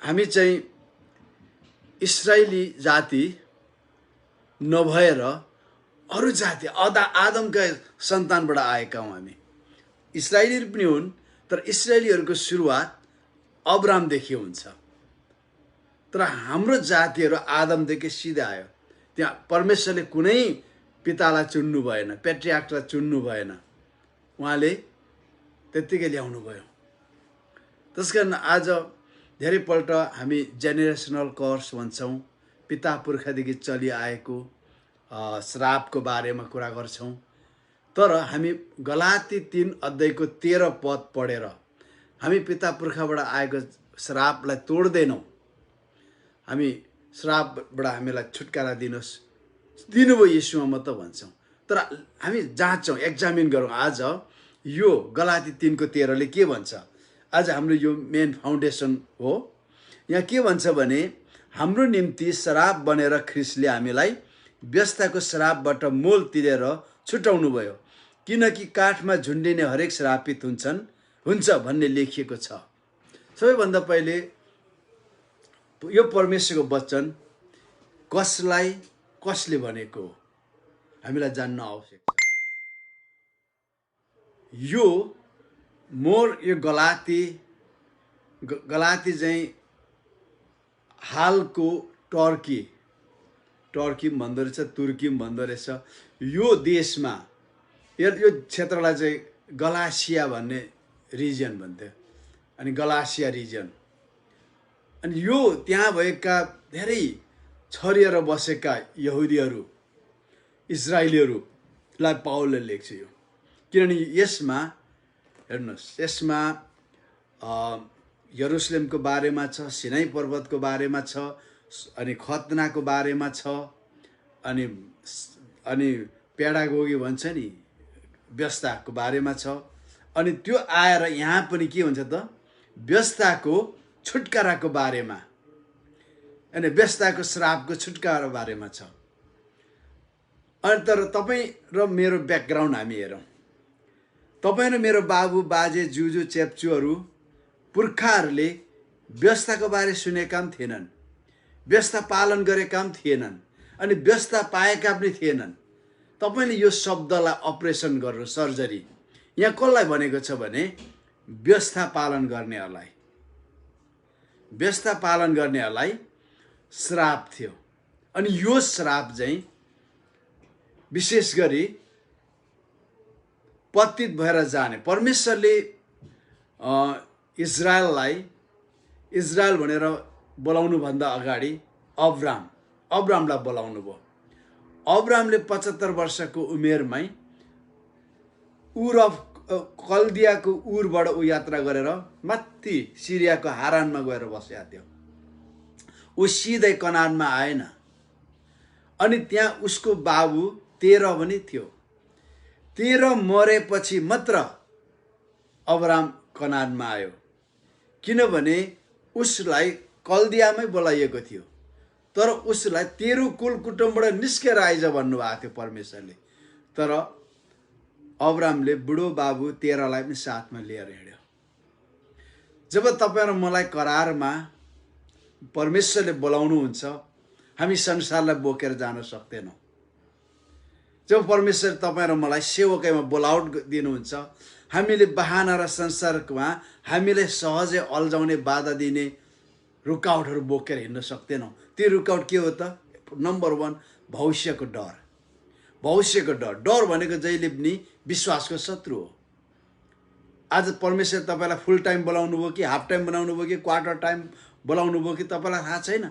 हामी चाहिँ इस्राएली जाति नभएर अरू जाति आदमका सन्तानबाट आएका हौँ। हामी इस्राएली पनि हुन्, तर इस्राएलीहरूको सुरुवात अब्रामदेखि हुन्छ। तर हाम्रो जातिहरू आदमदेखि सिधै आयो। त्यहाँ परमेश्वरले कुनै पितालाई चुन्नु भएन, पेट्रियार्कलाई चुन्नु भएन, उहाँले त्यत्तिकै ल्याउनु भयो। त्यसकारण आज धेरैपल्ट हामी जेनेरेसनल कर्स भन्छौँ, पिता पुर्खादेखि चलिआएको श्रापको बारेमा कुरा गर्छौँ। तर हामी गलाती 3 अध्यायको 13 पद पढेर हामी पिता पुर्खाबाट आएको श्रापलाई तोड्दैनौँ। हामी श्रापबाट हामीलाई छुटकारा दिनुभयो यीशुमा म त भन्छौँ। तर हामी जाँच्छौँ, एक्जामिन गरौँ आज यो गलाती 3 को 13 ले के भन्छ। आज हाम्रो यो मेन फाउन्डेसन हो। यहाँ के भन्छ भने हाम्रो निम्ति श्राप बनेर ख्रिस्टले हामीलाई व्यवस्थाको श्रापबाट मोल तिरेर छुटाउनु भयो, किनकि काठमा झुन्डिने हरेक श्रापित हुन्छ भन्ने लेखिएको छ। सबैभन्दा पहिले यो परमेश्वरको वचन कसले भनेको हामीलाई जान्न आवश्यक छ। यो गलाती चाहिँ हालको टर्की भन्दो रहेछ, तुर्की भन्दो रहेछ। यो देशमा यो क्षेत्रलाई चाहिँ गलासिया भन्ने रिजन भन्थ्यो, अनि गलासिया रिजन। अनि यो त्यहाँ भएका धेरै छरिएर बसेका यहुदीहरू, इजरायलीहरूलाई पाउलले लेख्छ यो, किनभने यसमा हेर्नुहोस्, यसमा यरुशलेमको बारेमा छ, सिनाई पर्वतको बारेमा छ, अनि खतनाको बारेमा छ, अनि पेडागोगी भन्छ नि व्यवस्थाको बारेमा छ। अनि त्यो आएर यहाँ पनि के हुन्छ त, व्यवस्थाको छुटकाराको बारेमा, अनि व्यवस्थाको श्रापको छुटकारा बारेमा छ। अनि तर तपाईँ र मेरो ब्याकग्राउन्ड हामी हेरौँ। तपाईँ र मेरो बाबु बाजे जुजु चेप्चुहरू पुर्खाहरूले व्यवस्थाको बारे सुनेका पनि थिएनन्, व्यवस्था पालन गरेका पनि थिएनन्, अनि व्यवस्था पाएका पनि थिएनन्। तपाईँले यो शब्दलाई अपरेसन गर्नु, सर्जरी यहाँ कसलाई भनेको छ भने व्यवस्था पालन गर्नेहरूलाई श्राप थियो। अनि यो श्राप चाहिँ विशेष गरी पतित भएर जाने, परमेश्वरले इजरायल भनेर बोलाउनु भन्दा अगाडि अब्रामलाई बोलाउनु भयो। अब्रामले 75 वर्षको उमेरमै कल्दियाको उरबाट यात्रा गरेर माथि सिरियाको हारानमा गएर बसेका थियो। ऊ सिधै कनानमा आएन। अनि त्यहाँ उसको बाबु 13 पनि थियो। 13 मरेपछि मात्र अब्राम कनानमा आयो, किनभने उसलाई कल्दियामै बोलाइएको थियो। तर उसलाई तेरो कुल कुटुम्बबाट निस्केर आइज भन्नुभएको थियो परमेश्वरले। तर अब्रामले बुढो बाबु 13लाई पनि साथमा लिएर हिँड्यो। जब तपाईँ र मलाई करारमा परमेश्वरले बोलाउनुहुन्छ, हामी संसारलाई बोकेर जान सक्दैनौँ। जब परमेश्वर तपाईँ र मलाई सेवकैमा बोलाउट दिनुहुन्छ, हामीले बहाना र संसारमा हामीले सहजै अल्झाउने, बाधा दिने रुकावटहरू बोकेर हिँड्न सक्दैनौँ। त्यो रुकावट के हो त? नम्बर 1 भविष्यको डर। डर भनेको जहिले पनि विश्वासको शत्रु हो। आज परमेश्वर तपाईँलाई फुल टाइम बोलाउनु भयो कि हाफ टाइम बनाउनु भयो कि क्वार्टर टाइम बोलाउनु भयो कि तपाईँलाई थाहा छैन।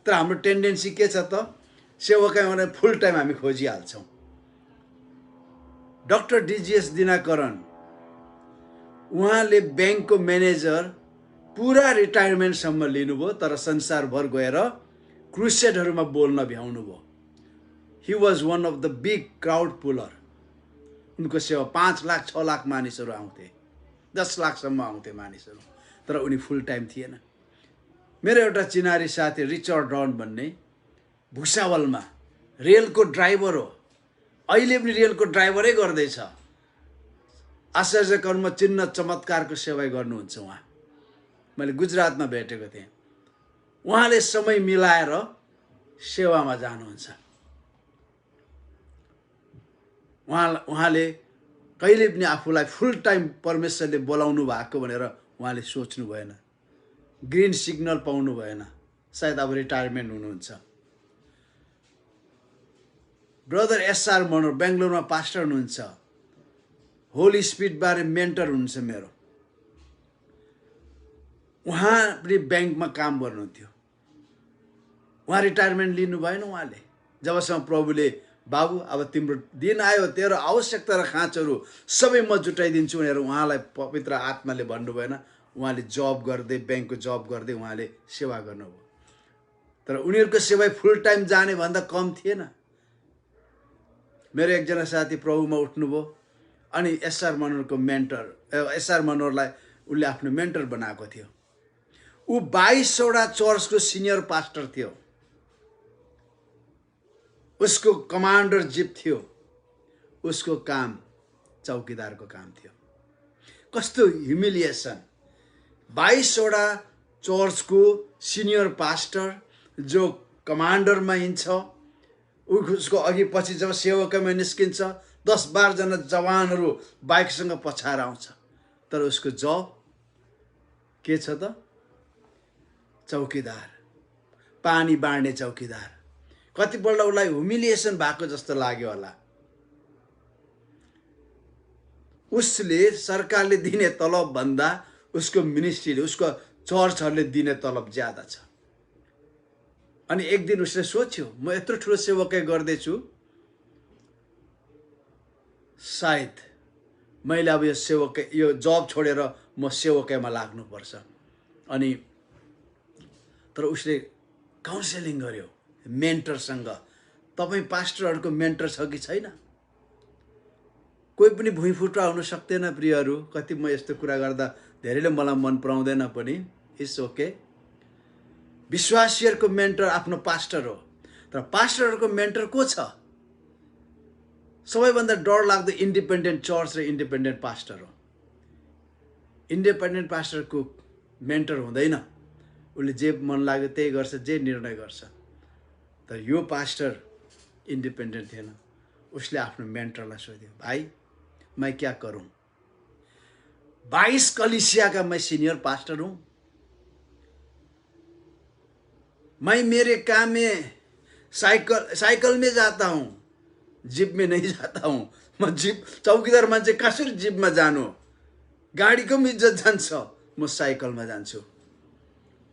तर हाम्रो टेन्डेन्सी के छ त, सेवकै भने फुल टाइम हामी खोजिहाल्छौँ। डाक्टर DGS दिनाकरण उहाँले ब्याङ्कको म्यानेजर पुरा रिटायरमेन्टसम्म लिनुभयो, तर संसारभर गएर क्रुसेडहरूमा बोल्न भ्याउनु भयो। He was one of the big crowd puller. उनको सेवा 5 लाख 6 लाख मानिसहरू आउँथे, 10 लाखसम्म आउँथे मानिसहरू, तर उनी फुल टाइम थिएन। मेरो एउटा चिनारी साथी रिचर्ड रन भन्ने भुसावलमा रेलको ड्राइभर हो, अहिले पनि रेलको ड्राइभरै मैले गुजरातमा भेटेको थिएँ। उहाँले समय मिलाएर सेवामा जानुहुन्छ। उहाँले कहिले पनि आफूलाई फुल टाइम परमेश्वरले बोलाउनु भएको भनेर उहाँले सोच्नु भएन। ग्रिन सिग्नल पाउनु भएन। सायद अब रिटायरमेन्ट हुनुहुन्छ। ब्रदर एसआर मनोहर बेङ्गलोरमा पास्टर हुनुहुन्छ। होली स्पिरिटबारे मेन्टर हुनुहुन्छ मेरो। उहाँ पनि ब्याङ्कमा काम गर्नुहुन्थ्यो। उहाँ रिटायरमेन्ट लिनु भएन उहाँले। जबसम्म प्रभुले बाबु अब तिम्रो दिन आयो, तेरो आवश्यकता र खाँचोहरू सबै म जुटाइदिन्छु भनेर उहाँलाई पवित्र आत्माले भन्नु भएन। उहाँले जब गर्दै, ब्याङ्कको जब गर्दै उहाँले सेवा गर्नुभयो। तर उनीहरूको सेवा फुल टाइम जाने भन्दा कम थिएन। मेरो एकजना साथी प्रभुमा उठ्नुभयो अनि एसआर मनोहरको मेन्टर, एसआर मनोहरलाई उसले आफ्नो मेन्टर बनाएको थियो। ऊ 22वटा चर्चको सिनियर पास्टर थियो। उसको कमान्डर जिप थियो। उसको काम चौकीदारको काम थियो। कस्तो ह्युमिलिएसन! 22वटा चर्चको सिनियर पास्टर जो कमान्डरमा हिँड्छ, उसको अघि पछि जब सेवकमा निस्किन्छ 10-12 जना जवानहरू बाइकसँग पछाएर आउँछ। तर उसको जब के छ त? चौकीदार, पानी बाँड्ने चौकीदार। कतिपल्ट उसलाई ह्युमिलिएसन भएको जस्तो लाग्यो होला। उसले सरकारले दिने तलब भन्दा उसको मिनिस्ट्रीले, उसको चर्चहरूले दिने तलब ज्यादा छ। अनि एक दिन उसले सोच्यो, म यत्रो ठुलो सेवकै गर्दैछु, सायद मैले अब यो जब छोडेर म सेवकैमा लाग्नुपर्छ। अनि तर उसले काउन्सेलिङ गर्यो मेन्टरसँग। तपाईँ पास्टरहरूको मेन्टर छ कि छैन? कोही पनि भुइँफुट्टा हुन सक्दैन प्रियहरू। कति म यस्तो कुरा गर्दा धेरैले मलाई मन पराउँदैन पनि, इट्स ओके। विश्वासीहरूको मेन्टर आफ्नो पास्टर हो। तर पास्टरहरूको मेन्टर को छ? सबैभन्दा डरलाग्दो इन्डिपेन्डेन्ट चर्च र इन्डिपेन्डेन्ट पास्टर हो। इन्डिपेन्डेन्ट पास्टरको मेन्टर हुँदैन। उसले जे मन लाग्यो त्यही गर्छ, जे निर्णय गर्छ। तर यो पास्टर इन्डिपेन्डेन्ट थिएन। उसले आफ्नो मेन्टरलाई सोध्यो, भाइ मैं क्या करूं? 22 कलीसिया का मैं सीनियर पास्टर हूं। मैं मेरे काम में साइकल में जाता हूं, जिप में नहीं जाता हूं। म जिप चौकीदार मान्छे कसरी जिपमा जानु? गाडीको पनि इज्जत जान्छ, म साइकलमा जान्छु।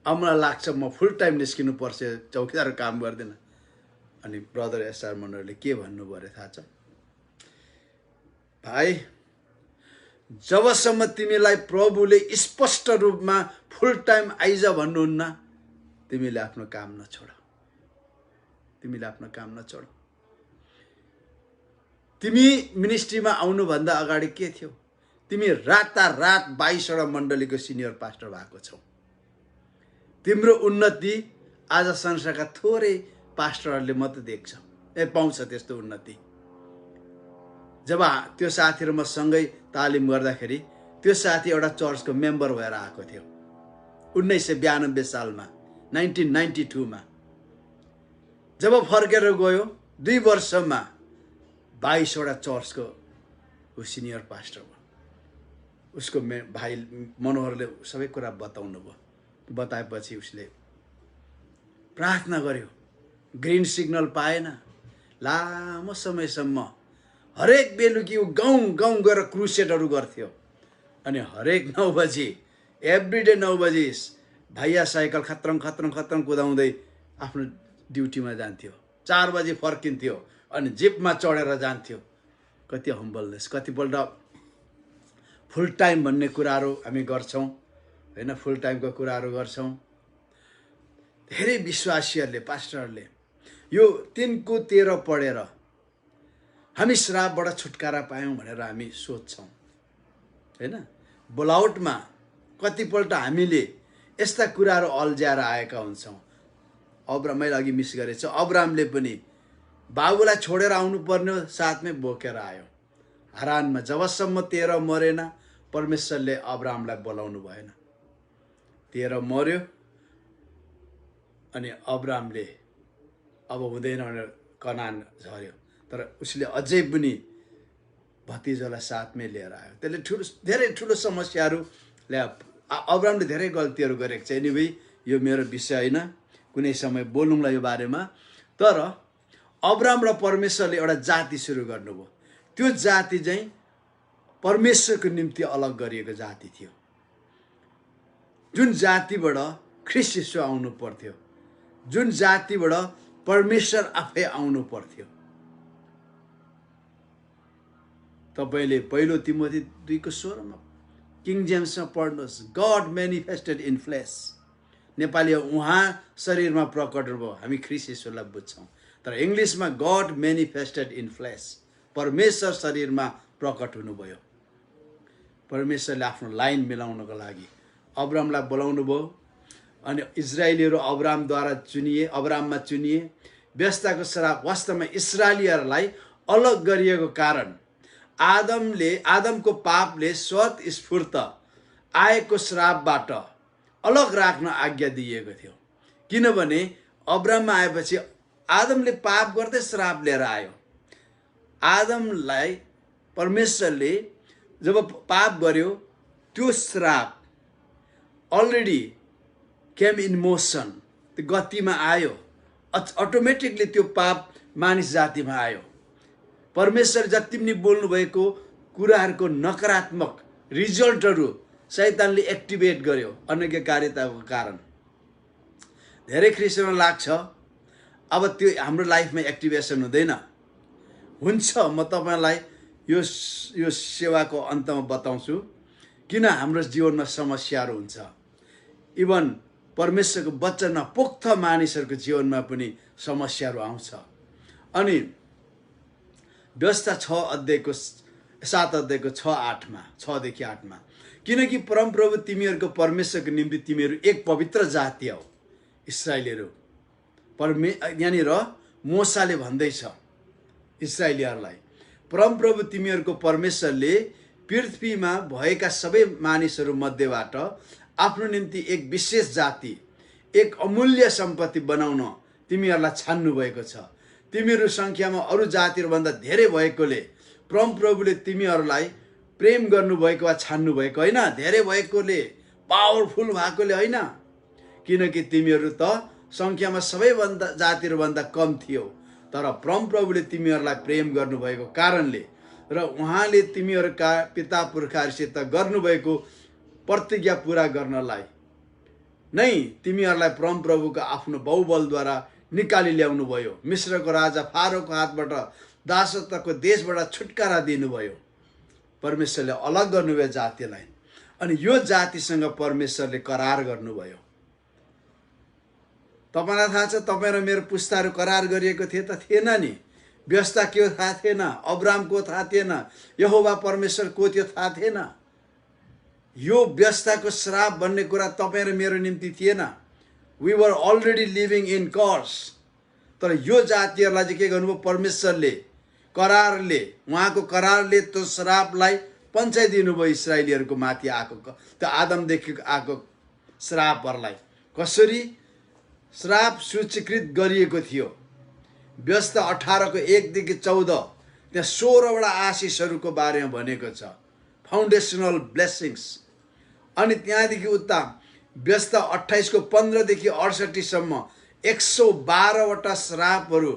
अब मलाई लाग्छ म फुल टाइम निस्किनु पर्छ, चौकीदार काम गर्दैन। अनि ब्रदर एसआर मनोहरले के भन्नुभयो अरे थाहा छ? भाइ, जबसम्म तिमीलाई प्रभुले स्पष्ट रूपमा फुल टाइम आइज भन्नुहुन्न, तिमीले आफ्नो काम नछोड। तिमीले आफ्नो काम नछोड। तिमी मिनिस्ट्रीमा आउनुभन्दा अगाडि के थियो? तिमी रातारात 22वटा मण्डलीको सिनियर पास्टर भएको छौ। तिम्रो उन्नति आज संसारका थोरै पास्टरहरूले मात्र देख्छ, पाउँछ त्यस्तो उन्नति। जब त्यो साथी र म सँगै तालिम गर्दाखेरि त्यो साथी एउटा चर्चको मेम्बर भएर आएको थियो 1992 सालमा, 1992 मा। जब फर्केर गयो 2 वर्षमा 22वटा चर्चको सिनियर पास्टर भयो। उसको भाइ मनोहरले सबै कुरा बताउनु भयो। बताएपछि उसले प्रार्थना गर्यो। ग्रीन सिग्नल पाएन। लामो समयसम्म हरेक बेलुकी गाउँ गाउँ गएर क्रुसेडहरू गर्थ्यो। अनि हरेक 9 बजी, एभ्रिडे 9 बजी भैया साइकल खत्रङ खत्रङ खत्रङ कुदाउँदै आफ्नो ड्युटीमा जान्थ्यो। 4 बजी फर्किन्थ्यो अनि जिपमा चढेर जान्थ्यो। कति हम्बलनेस! कतिपल्ट फुल टाइम भन्ने कुराहरू हामी गर्छौँ हैन, फुल टाइमको कुराहरू गर्छौँ। धेरै विश्वासीहरूले, पास्टरहरूले यो 3:13 पढेर हामी श्रापबाट छुटकारा पायौँ भनेर हामी सोच्छौँ हैन। बोलाउटमा कतिपल्ट हामीले यस्ता कुराहरू अल्झाएर आएका हुन्छौँ। मैले अघि मिस गरेछ, अब्रामले पनि बाबुलाई छोडेर आउनु पर्ने, साथमै बोकेर आयो। हारानमा जबसम्म 13 मरेन, परमेश्वरले अब्रामलाई बोलाउनु भएन। तेरा मर्यो अनि अब्रामले अब हुँदैन भनेर कनान झर्यो। तर उसले अझै पनि भतिजालाई साथमै लिएर आयो। त्यसले धेरै ठुलो समस्याहरू ल्यायो। अब्रामले धेरै गल्तीहरू गरेको छ। एनिवे यो मेरो विषय होइन, कुनै समय बोलौँला यो बारेमा। तर अब्राम र परमेश्वरले एउटा जाति सुरु गर्नुभयो। त्यो जाति चाहिँ परमेश्वरको निम्ति अलग गरिएको जाति थियो, जुन जातिबाट ख्रीष्ट येशू आउनु पर्थ्यो, जुन जातिबाट परमेश्वर आफै आउनु पर्थ्यो। तपाईले पहिलो तिमोथी 2:16 किङ जेम्समा पढ्नुहोस्, गड मेनिफेस्टेड इन फ्लेश। नेपाली उहाँ शरीरमा प्रकट भयो, हामी ख्रीष्ट येशूलाई बुझ्छौँ। तर इङ्ग्लिसमा गड मेनिफेस्टेड इन फ्लेश, परमेश्वर शरीरमा प्रकट हुनुभयो। परमेश्वरले आफ्नो लाइन मिलाउनको लागि अब्रामलाई बोलाउनु भयो अनि इजरायलीहरू अब्राममा चुनिए। व्यवस्थाको श्राप वास्तवमा इस्रायलीहरूलाई अलग गरिएको कारण आदमको पापले स्वतस्फूर्त आएको श्रापबाट अलग राख्न आज्ञा दिएको थियो। किनभने अब्राममा आएपछि आदमले पाप गर्दै श्राप लिएर आयो। आदमलाई परमेश्वरले जब पाप गर्यो, त्यो श्राप अलरेडी केम इन मोसन, त्यो गतिमा आयो। अटोमेटिकली त्यो पाप मानिस जातिमा आयो। परमेश्वर जति पनि बोल्नुभएको कुराहरूको नकारात्मक रिजल्टहरू शैतानले एक्टिभेट गर्यो अनज्ञकारिताको कारण। धेरै ख्रिस्टियनलाई लाग्छ अब त्यो हाम्रो लाइफमा एक्टिभेसन हुँदैन। हुन्छ, म तपाईँलाई यो सेवाको अन्तमा बताउँछु किन हाम्रो जीवनमा समस्याहरू हुन्छ। इभन परमेश्वरको वचनमा पोख्त मानिसहरूको जीवनमा पनि समस्याहरू आउँछ। अनि व्यवस्था 7 अध्यायको 6देखि 8मा, किनकि परमप्रभु तिमीहरूको परमेश्वरको निम्ति तिमीहरू एक पवित्र जाति हौ। इस्रायलीहरू यहाँनिर मोसाले भन्दैछ इस्रायलीहरूलाई, परमप्रभु तिमीहरूको परमेश्वरले पृथ्वीमा भएका सबै मानिसहरू मध्येबाट आफ्नो निम्ति एक विशेष जाति, एक अमूल्य सम्पत्ति बनाउन तिमीहरूलाई छान्नु भएको छ। तिमीहरू सङ्ख्यामा अरू जातिहरूभन्दा धेरै भएकोले परमप्रभुले तिमीहरूलाई प्रेम गर्नुभएको वा छान्नु भएको होइन, धेरै भएकोले, पावरफुल भएकोले होइन, किनकि तिमीहरू त सङ्ख्यामा सबैभन्दा जातिहरूभन्दा कम थियो। तर परमप्रभुले तिमीहरूलाई प्रेम गर्नुभएको कारणले र उहाँले तिमीहरूका पिता पुर्खाहरूसित गर्नुभएको प्रतिज्ञा पुरा गर्नलाई नै तिमीहरूलाई परमप्रभुको आफ्नो बाहुबलद्वारा निकाली ल्याउनु भयो। मिस्रको राजा फारोको हातबाट दासत्वको देशबाट छुटकारा दिनुभयो। परमेश्वरले अलग गर्नुभयो जातिलाई, अनि यो जातिसँग परमेश्वरले करार गर्नुभयो। तपाईँलाई थाहा छ, तपाईँ र मेरो पुस्ताहरू करार गरिएको थिए त थिएन नि। व्यवस्था के हो थाहा थिएन, अब्रामको थाहा थिएन, यहोवा परमेश्वर को थियो थाहा थिएन। यो व्यवस्थाको श्राप भन्ने कुरा तपाईँ र मेरो निम्ति थिएन। We were already living in curse. तर यो जातिहरूलाई चाहिँ के गर्नुभयो, परमेश्वरले उहाँको करारले त्यो श्रापलाई पन्चाइदिनुभयो इस्रायलीहरूको माथि आएको, त्यो आदमदेखि आएको श्रापहरूलाई। कसरी श्राप सूचीकृत गरिएको थियो। व्यवस्था 18को 1देखि 14 त्यहाँ 16वटा आशिषहरूको बारेमा भनेको छ, फाउन्डेसनल ब्लेसिङ्स। अनि त्यहाँदेखि उता व्यवस्था 28को 15देखि 68सम्म 112वटा श्रापहरू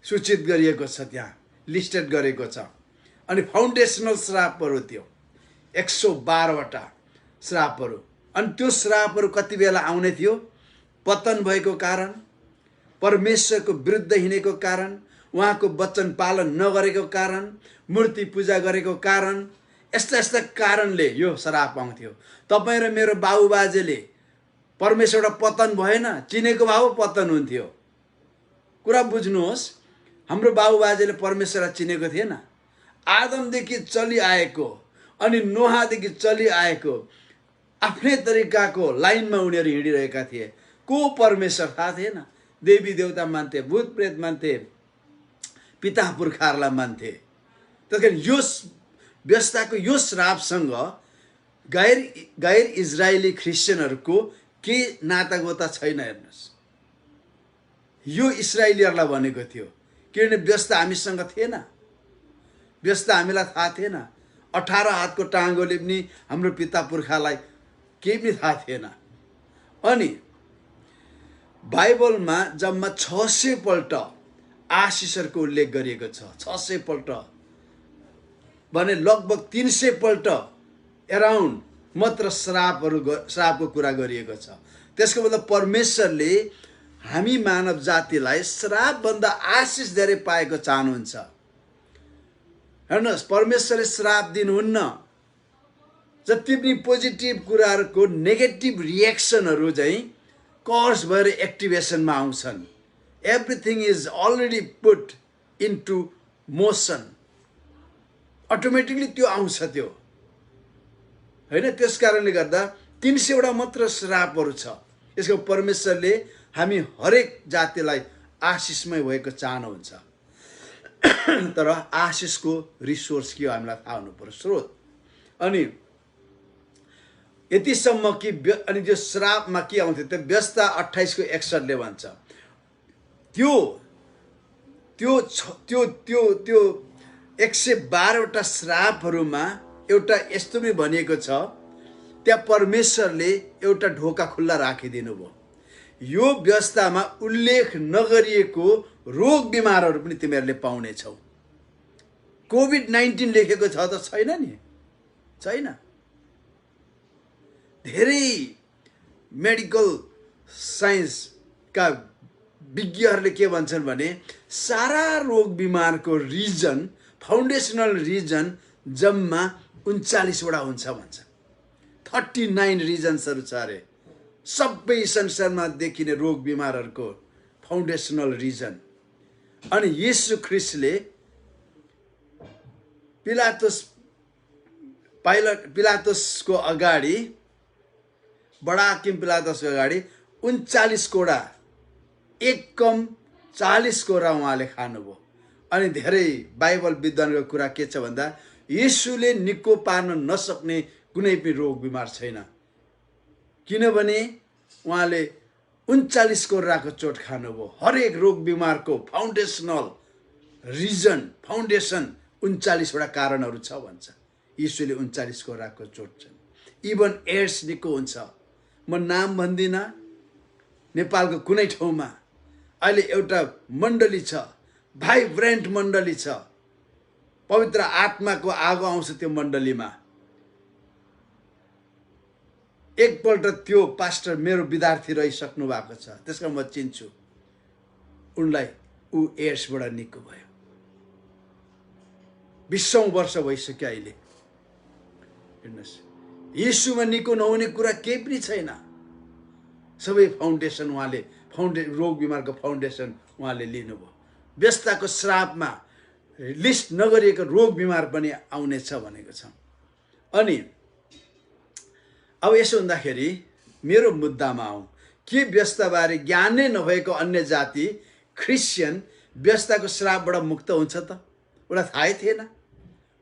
सूचित गरिएको छ, त्यहाँ लिस्टेड गरेको छ। अनि फाउन्डेसनल श्रापहरू थियो 112वटा श्रापहरू। अनि त्यो श्रापहरू कति बेला आउने थियो, पतन भएको कारण, परमेश्वरको विरुद्ध हिँडेको कारण, उहाँको वचन पालन नगरेको कारण, मूर्ति पूजा गरेको कारण, यस्ता कारणले यो श्राप आउँथ्यो। तपाईँ र मेरो बाबुबाजेले परमेश्वरबाट पतन भएन, चिनेको भए पतन हुन्थ्यो। कुरा बुझ्नुहोस्, हाम्रो बाबुबाजेले परमेश्वरलाई चिनेको थिएन। आदमदेखि चलिआएको अनि नोहादेखि चलिआएको आफ्नै तरिकाको लाइनमा उनीहरू हिँडिरहेका थिए। को परमेश्वर थाहा थिएन। देवी देवता मान्थे, भूत प्रेत मान्थे, पिता पुर्खाहरूलाई मान्थे। त्यस कारण यो व्यवस्थाको यो श्रापसँग गैर इजरायली ख्रिस्चियनहरूको के नातागोता छैन हेर्नुहोस्। यो इस्रायलीहरूलाई भनेको थियो, किनभने व्यवस्था हामीसँग थिएन, व्यवस्था हामीलाई थाहा थिएन। 18 हातको टाँगोले पनि हाम्रो पिता पुर्खालाई केही पनि थाहा थिएन। अनि बाइबलमा जम्मा 600 पल्ट आशिषहरूको उल्लेख गरिएको छ। 600 पल्ट भने लगभग 300 पल्ट एराउन्ड मात्र श्रापको कुरा गरिएको छ। त्यसको मतलब परमेश्वरले हामी मानव जातिलाई श्रापभन्दा आशिष धेरै पाएको चाहनुहुन्छ। हेर्नुहोस्, परमेश्वरले श्राप दिनुहुन्न। जति पनि पोजिटिभ कुराहरूको नेगेटिभ रिएक्सनहरू चाहिँ कर्स भएर एक्टिभेसनमा आउँछन्। Everything is already put into motion, automatically त्यो आउँछ त्यो, होइन? त्यस कारणले गर्दा 300 वटा मात्र श्रापहरू छ। यसको परमेश्वरले हामी हरेक जातिलाई आशिषमय भएको चाहनुहुन्छ। तर आशिषको रिसोर्स के हो हामीलाई थाहा हुनु पर्यो, स्रोत। अनि यतिसम्म कि अनि त्यो श्रापमा के आउँथ्यो, त्यो व्यवस्था 28:61 भन्छ, त्यो त्यो त्यो त्यो त्यो 112 वटा श्रापहरूमा एउटा यस्तो पनि भनिएको छ, त्यहाँ परमेश्वरले एउटा ढोका खुल्ला राखिदिनु भयो। यो व्यवस्थामा उल्लेख नगरिएको रोग बिमारहरू पनि तिमीहरूले पाउनेछौ। कोभिड-19 लेखेको छ त छैन नि, छैन। धेरै मेडिकल साइन्सका विज्ञहरूले के भन्छन् भने सारा रोग बिमारको रिजन, फाउन्डेसनल रिजन जम्मा 39 वटा हुन्छ भन्छ। 39 रिजन्सहरू छ अरे सबै संसारमा देखिने रोग बिमारहरूको फाउन्डेसनल रिजन। अनि येशू ख्रिस्टले पिलातसको अगाडि, बडा हाकिम पिलातसको अगाडि 39 कोडा, एक कम 40 कोडा उहाँले खानुभयो। अनि धेरै बाइबल विद्वानको कुरा के छ भन्दा येशूले निको पार्न नसक्ने कुनै पनि रोग बिमार छैन, किनभने उहाँले 39 कोराको चोट खानुभयो। हरेक रोग बिमारको फाउन्डेसन 39 वटा कारणहरू छ भन्छ। येशूले 39 कोराको चोट छ। इभन एड्स निको हुन्छ। म नाम भन्दिनँ, नेपालको कुनै ठाउँमा अहिले एउटा मण्डली छ, भाइब्रेन्ट मण्डली छ, पवित्र आत्माको आगो आउँछ त्यो मण्डलीमा। एकपल्ट त्यो पास्टर मेरो विद्यार्थी रहिसक्नु भएको छ, त्यसको म चिन्छु उनलाई। ऊ एड्सबाट निको भयो। 20औं वर्ष भइसक्यो अहिले। हेर्नुहोस्, येशूमा निको नहुने कुरा केही पनि छैन। सबै फाउन्डेसन उहाँले, रोग बिमारको फाउन्डेसन उहाँले लिनुभयो। व्यवस्थाको श्रापमा लिस्ट नगरिएको रोग बिमार पनि आउनेछ भनेको छ। अनि अब यसो हुँदाखेरि मेरो मुद्दामा आउँ, के व्यवस्थाबारे ज्ञानै नभएको अन्य जाति ख्रिस्चियन व्यवस्थाको श्रापबाट मुक्त हुन्छ त? उसलाई थाहै थिएन,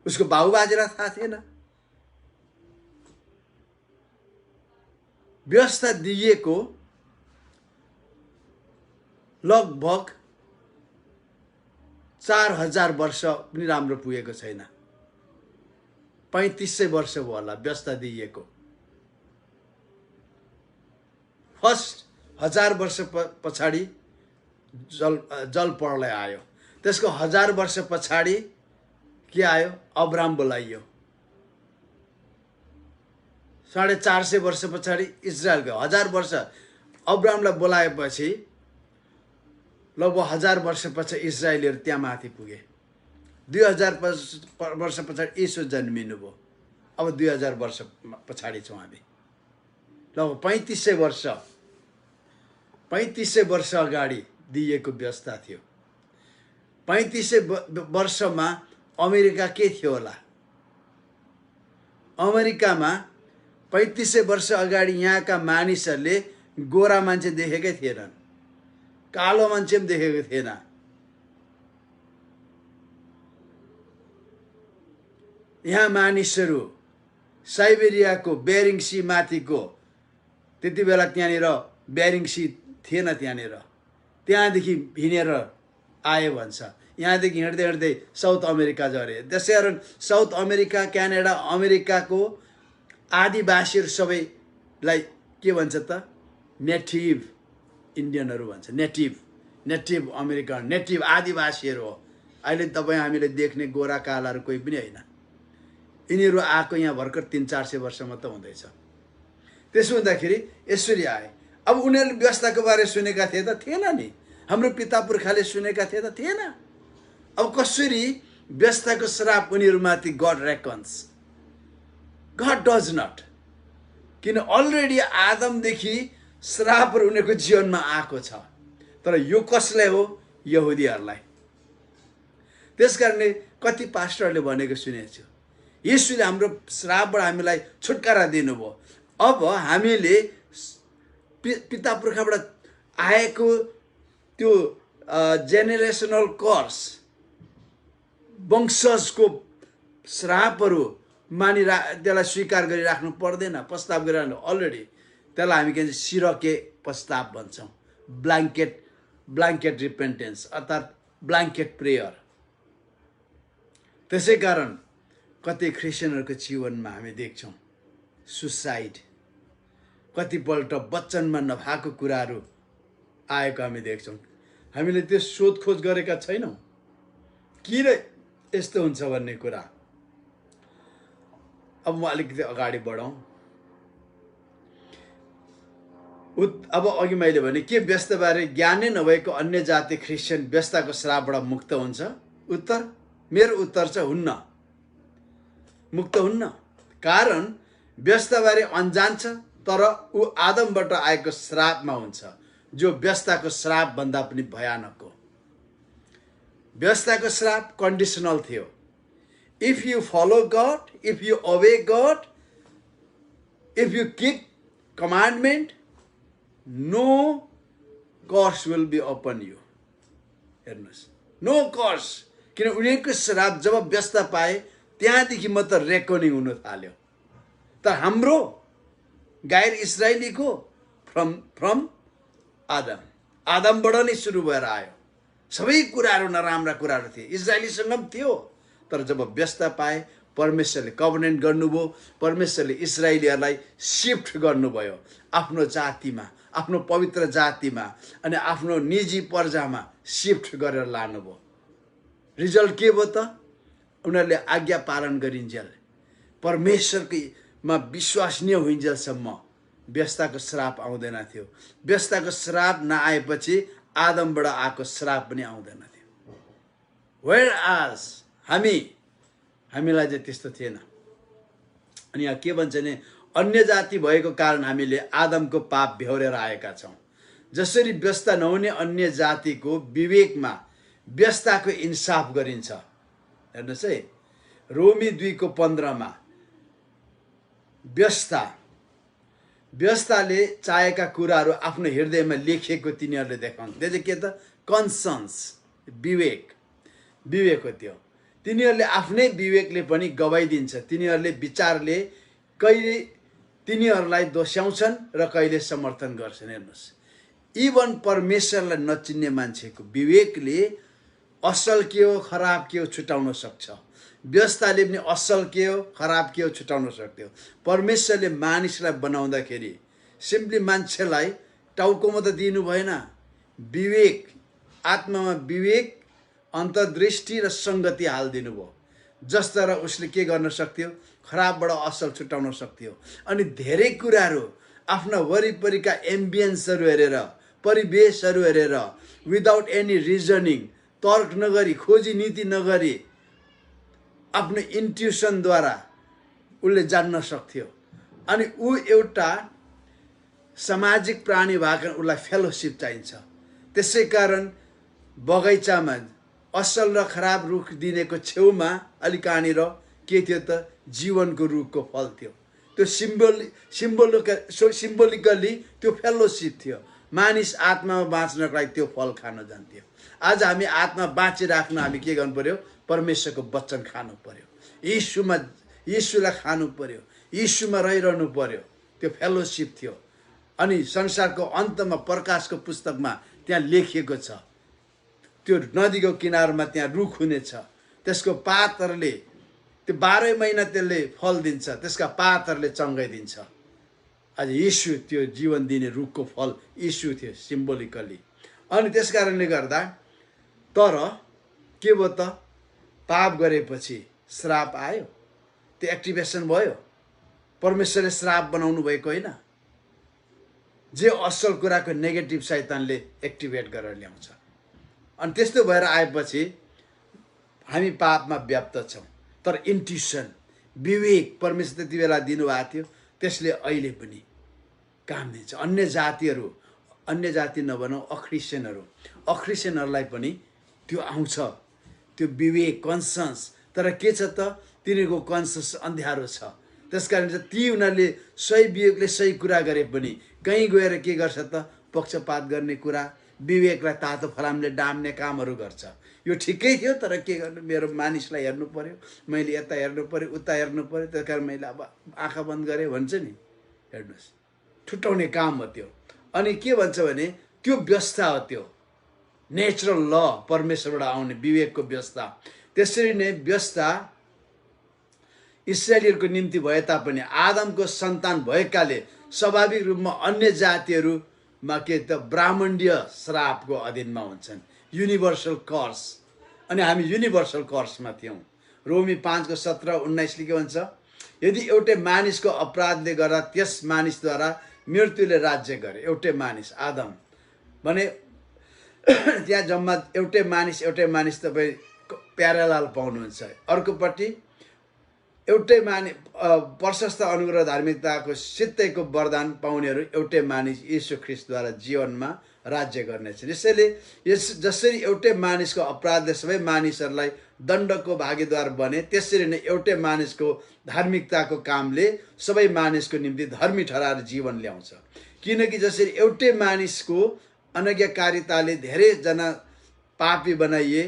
उसको बाबुबाजेलाई थाहा थिएन। व्यवस्था दिइएको लगभग 4000 वर्ष पनि राम्रो पुगेको छैन। 3500 वर्ष भयो होला व्यवस्था दिइएको। फर्स्ट 1000 वर्ष पछाडि जल प्रलय आयो। त्यसको 1000 वर्ष पछाडि के आयो? अब्राम बोलाइयो। 450 वर्ष पछाडि इजरायल गयो। 1000 वर्ष अब्रामलाई बोलाएपछि लगभग 1000 वर्ष पछि इजरायलीहरू त्यहाँ माथि पुगे। 2000 वर्ष पछाडि यीशु जन्मिनुभयो। अब 2000 वर्ष पछाडि छौँ हामी। लगभग 3500 वर्ष अगाडि दिइएको व्यवस्था थियो। 3500 वर्षमा अमेरिका के थियो होला? अमेरिकामा 3500 वर्ष अगाडि यहाँका मानिसहरूले गोरा मान्छे देखेकै थिएनन्, कालो मान्छे पनि देखेको थिएन। यहाँ मानिसहरू साइबेरियाको बेरिङ सी माथिको त्यति बेला त्यहाँनिर बेरिङ सी थिएन, त्यहाँदेखि हिँडेर आयो भन्छ। यहाँदेखि हिँड्दै हिँड्दै साउथ अमेरिका झरे। त्यसै कारण साउथ अमेरिका, क्यानाडा, अमेरिकाको आदिवासीहरू सबैलाई के भन्छ त? नेटिभ इन्डियनहरू भन्छ। नेटिभ अमेरिकन, नेटिभ आदिवासीहरू हो। अहिले तपाईँ हामीले देख्ने गोरा कालाहरू कोही पनि होइन। यिनीहरू आएको यहाँ भर्खर 300-400 वर्ष मात्र हुँदैछ। त्यसो हुँदाखेरि यसरी आए। अब उनीहरूले व्यवस्थाको बारे सुनेका थिए त? थिएन नि। हाम्रो पिता पुर्खाले सुनेका थिए त? थिएन। अब कसरी व्यवस्थाको श्राप उनीहरूमाथि God reckons? God does not. किन अलरेडी आदमदेखि श्रापहरू उनीहरूको जीवनमा आएको छ। तर यो कसलाई हो? यहुदीहरूलाई। त्यसकारणले कति पास्टरले भनेको सुनेको छु, येशूले हाम्रो श्रापबाट हामीलाई छुटकारा दिनुभयो। अब हामीले पिता पुर्खाबाट आएको त्यो जेनेरेसनल कर्स, वंशजको श्रापहरू त्यसलाई स्वीकार गरिराख्नु पर्दैन, प्रस्ताव गरिरहनु। अलरेडी त्यसलाई हामी के भन्छ? सिरके प्रस्ताव भन्छौँ। ब्ल्याङ्केट रिपेन्टेन्स अर्थात् ब्ल्याङ्केट प्रेयर। त्यसै कारण कति क्रिस्चियनहरूको जीवनमा हामी देख्छौँ सुसाइड, कतिपल्ट वचनमा नभएको कुराहरू आएको हामी देख्छौँ। हामीले त्यो सोधखोज गरेका छैनौँ किन यस्तो हुन्छ भन्ने कुरा। अब म अलिकति अगाडि बढौँ। अब अघि मैले भने के व्यस्तबारे ज्ञानै नभएको अन्य जाति क्रिस्चियन व्यस्तको श्रापबाट मुक्त हुन्छ? उत्तर, मेरो उत्तर चाहिँ हुन्न, मुक्त हुन्न। कारण व्यस्तबारे अनजान छ, तर ऊ आदमबाट आएको श्रापमा हुन्छ, जो व्यस्तको श्राप भन्दा पनि भयानक हो। व्यस्तको श्राप कन्डिसनल थियो। If you follow God, if you obey God, if you keep commandment, no curse will be upon you. हेर्नुहोस्, नो कर्स। किन उनीहरूको श्राप जब व्यस्त पाए त्यहाँदेखि म त रेकनिङ हुन थाल्यो। तर हाम्रो गैर इस्राएलीको फ्रम आदमबाट नै सुरु भएर आयो। सबै कुराहरू नराम्रा कुराहरू थिए, इस्राएलीसँग पनि थियो। तर जब व्यस्त पाए, परमेश्वरले कभनेन्ट गर्नुभयो, परमेश्वरले इस्राएलीहरूलाई सिफ्ट गर्नुभयो आफ्नो जातिमा, आफ्नो पवित्र जातिमा, अनि आफ्नो निजी पर्जामा सिफ्ट गरेर लानुभयो। रिजल्ट के भयो त? उनीहरूले आज्ञा पालन गरिन्जेल, परमेश्वरमा विश्वसनीय होइन्जेलसम्म व्यस्तको श्राप आउँदैन थियो। व्यस्तको श्राप नआएपछि आदमबाट आएको श्राप पनि आउँदैन थियो। वेयर आज हामीलाई चाहिँ त्यस्तो थिएन। अनि यहाँ के भन्छ भने, अन्य जाति भएको कारण हामीले आदमको पाप बेहोरेर आएका छौँ। जसरी व्यस्त नहुने अन्य जातिको विवेकमा व्यस्तको इन्साफ गरिन्छ। हेर्नुहोस् है, रोमी 2:15 व्यस्तले चाहेका कुराहरू आफ्नो हृदयमा लेखिएको तिनीहरूले देखाउँछ। त्यो चाहिँ के त? कन्सन्स, विवेक हो त्यो। तिनीहरूले आफ्नै विवेकले पनि गवाइदिन्छ। तिनीहरूले विचारले कहिले तिनीहरूलाई दोस्याउँछन् र कहिले समर्थन गर्छन्। हेर्नुहोस्, इभन परमेश्वरलाई नचिन्ने मान्छेको विवेकले असल के हो खराब के हो छुटाउन सक्छ। व्यस्तले पनि असल के हो खराब के हो छुटाउन सक्थ्यो। परमेश्वरले मानिसलाई बनाउँदाखेरि सिम्पली मान्छेलाई टाउकोमा त दिनु भएन, विवेक, आत्मामा विवेक, अन्तर्दृष्टि र सङ्गति हालिदिनु भयो। जसद्वारा उसले के गर्न सक्थ्यो? खराबबाट असल छुटाउन सक्थ्यो। अनि धेरै कुराहरू आफ्ना वरिपरिका एम्बियन्सहरू हेरेर, परिवेशहरू हेरेर, विदाउट एनी रिजनिङ, तर्क नगरी, खोजी नीति नगरी, आफ्नो इन्ट्युसनद्वारा उसले जान्न सक्थ्यो। अनि ऊ एउटा सामाजिक प्राणी भएको उसलाई फेलोसिप चाहिन्छ। त्यसै कारण बगैँचामा असल र खराब रुख दिनेको छेउमा अलिक कहाँनिर के थियो त? जीवनको रुखको फल थियो। त्यो सिम्बोलिकली त्यो फेलोसिप थियो। मानिस आत्मामा बाँच्नको लागि त्यो फल खान जान्थ्यो। आज हामी आत्मा बाँचिराख्न हामी के गर्नु पर्यो? परमेश्वरको वचन खानु पर्यो, यीशुलाई खानु पर्यो, यीशुमा रहिरहनु पर्यो, त्यो फेलोसिप थियो। अनि संसारको अन्तमा प्रकाशको पुस्तकमा त्यहाँ लेखिएको छ, त्यो नदीको किनारमा त्यहाँ रुख हुनेछ, त्यसको पातहरूले त्यो 12 महिना त्यसले फल दिन्छ, त्यसका पातहरूले चङ्गाइदिन्छ। आज यीशु त्यो जीवन दिने रुखको फल यीशु थियो सिम्बोलिकली। अनि त्यस कारणले गर्दा तर के भयो त, पाप गरेपछि श्राप आयो, त्यो एक्टिभेसन भयो। परमेश्वरले श्राप बनाउनु भएको होइन, जे असल कुराको नेगेटिभ शैतानले एक्टिभेट गरेर ल्याउँछ। अनि त्यस्तो भएर आएपछि हामी पापमा व्याप्त छौँ। तर इन्ट्युसन, विवेक परमेश्वर त्यति बेला दिनुभएको थियो, त्यसले अहिले पनि काम दिन्छ। अन्य जातिहरू, अन्य जाति नभनौँ, अख्रिस्टियनहरूलाई पनि त्यो आउँछ, त्यो विवेक, कन्सन्स। तर के छ त, तिनीहरूको कन्सन्स अँध्यारो छ। त्यसकारण चाहिँ ती उनीहरूले सही विवेकले सही कुरा गरे पनि कहीँ गएर के गर्छ त, पक्षपात गर्ने कुरा, विवेकलाई तातो फलामले डाम्ने कामहरू गर्छ। यो ठिकै थियो, तर के गर्नु, मेरो मानिसलाई हेर्नु पर्यो, मैले यता हेर्नु पर्यो, उता हेर्नु पर्यो, त्यस कारण मैले अब आँखा बन्द गरेँ भन्छ नि। हेर्नुहोस्, छुट्याउने काम हो त्यो। अनि के भन्छ भने त्यो व्यवस्था हो, त्यो नेचुरल ल, परमेश्वरबाट आउने विवेकको व्यवस्था। त्यसरी नै व्यवस्था इस्राएलीहरूको निम्ति भए तापनि आदमको सन्तान भएकाले स्वाभाविक रूपमा अन्य जातिहरूमा के त ब्राह्मणीय श्रापको अधीनमा हुन्छन्, युनिभर्सल कर्स। अनि हामी युनिभर्सल कर्समा थियौँ। रोमी 5:17-19 के भन्छ, यदि एउटै मानिसको अपराधले गर्दा त्यस मानिसद्वारा मृत्युले राज्य गरे, एउटै मानिस आदम भने त्यहाँ जम्मा एउटै मानिस तपाईँ प्यारालाल पाउनुहुन्छ। अर्कोपट्टि एउटै प्रशस्त अनुग्रह धार्मिकताको सित्तैको वरदान पाउनेहरू एउटै मानिस यीशु ख्रीष्टद्वारा जीवनमा राज्य गर्नेछन्। यसैले जसरी एउटै मानिसको अपराधले सबै मानिसहरूलाई दण्डको भागीदार बने, त्यसरी नै एउटै मानिसको धार्मिकताको कामले सबै मानिसको निम्ति धर्मी ठहराएर जीवन ल्याउँछ। किनकि जसरी एउटै मानिसको अनज्ञाकारिताले धेरैजना पापी बनाइए,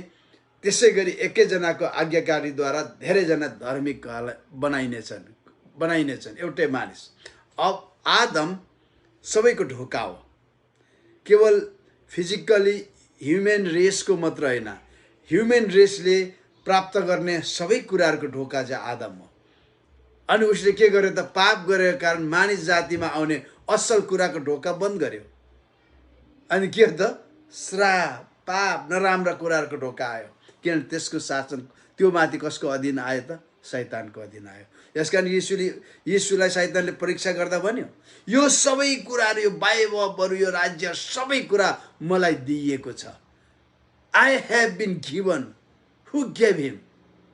त्यसै गरी एकैजनाको आज्ञाकारीद्वारा धेरैजना धार्मिक बनाइनेछन् एउटै मानिस। अब आदम सबैको ढोका हो, केवल फिजिकली ह्युमन रेसको मात्र होइन, ह्युमन रेसले प्राप्त गर्ने सबै कुराहरूको ढोका चाहिँ आदम हो। अनि उसले के गर्यो त, पाप गरेको कारण मानिस जातिमा आउने असल कुराको ढोका बन्द गर्यो। अनि के हो त, श्राप, पाप, नराम्रा कुराहरूको ढोका आयो। किनभने त्यसको शासन त्यो माथि कसको अधीन आयो त, शैतानको अधीन आयो। यसकारण यीशुलाई शैतानले परीक्षा गर्दा भन्यो, यो सबै कुराहरू, यो वैभवहरू, यो राज्य, सबै कुरा मलाई दिइएको छ। I have been given. Who gave him?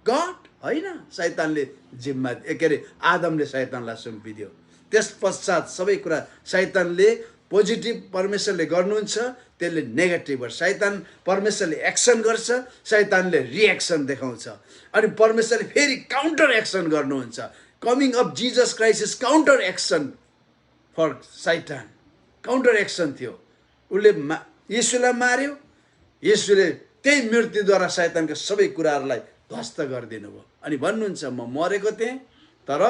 God? होइन, शैतानले जिम्मा, के अरे आदमले शैतानलाई सुम्पिदियो। त्यस पश्चात सबै कुरा शैतानले पोजिटिभ परमेश्वरले गर्नुहुन्छ, त्यसले नेगेटिभ गर्छ। शैतान परमेश्वरले एक्सन गर्छ, शैतानले रिएक्सन देखाउँछ। अनि परमेश्वरले फेरि काउन्टर एक्सन गर्नुहुन्छ। Coming of Jesus Christ is counter action for शैतान। काउन्टर एक्सन थियो। उसले यीशुलाई मार्यो, यीशुले त्यही मृत्युद्वारा शैतानका सबै कुराहरूलाई ध्वस्त गरिदिनु भयो। अनि भन्नुहुन्छ, म मरेको थिएँ तर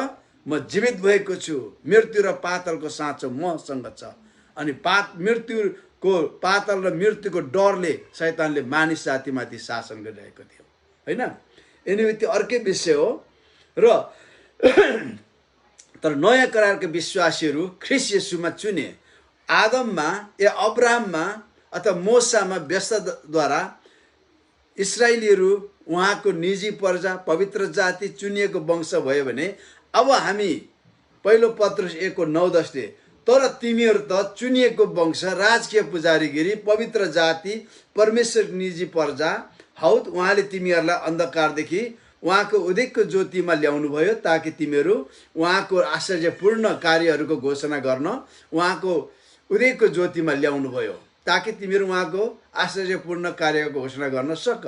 म जीवित भएको छु, मृत्यु र पातलको साँचो मसँग छ। अनि मृत्युको पातल र मृत्युको डरले शैतानले मानिस जातिमाथि शासन गरिरहेको थियो, होइन? एनिवे त्यो अर्कै विषय हो। र तर नयाँ करारको विश्वासीहरू ख्रीष्ट येशूमा चुने, आदममा या अब्राहममा अथवा मोसामा व्यस्तद्वारा इस्राएलीहरू उहाँको निजी प्रजा, पवित्र जाति, चुनिएको वंश भयो भने अब हामी पहिलो पत्रुस 1:9-10ले, तर तिमीहरू त चुनिएको वंश, राजकीय पुजारीगिरी, पवित्र जाति, परमेश्वर निजी प्रजा हौ। उहाँले तिमीहरूलाई अन्धकारदेखि उहाँको उदयको ज्योतिमा ल्याउनु भयो, ताकि तिमीहरू उहाँको आश्चर्यपूर्ण कार्यहरूको घोषणा गर्न उहाँको उदयको ज्योतिमा ल्याउनु भयो, ताकि तिमीहरू उहाँको आश्चर्यपूर्ण कार्यको घोषणा गर्न सक।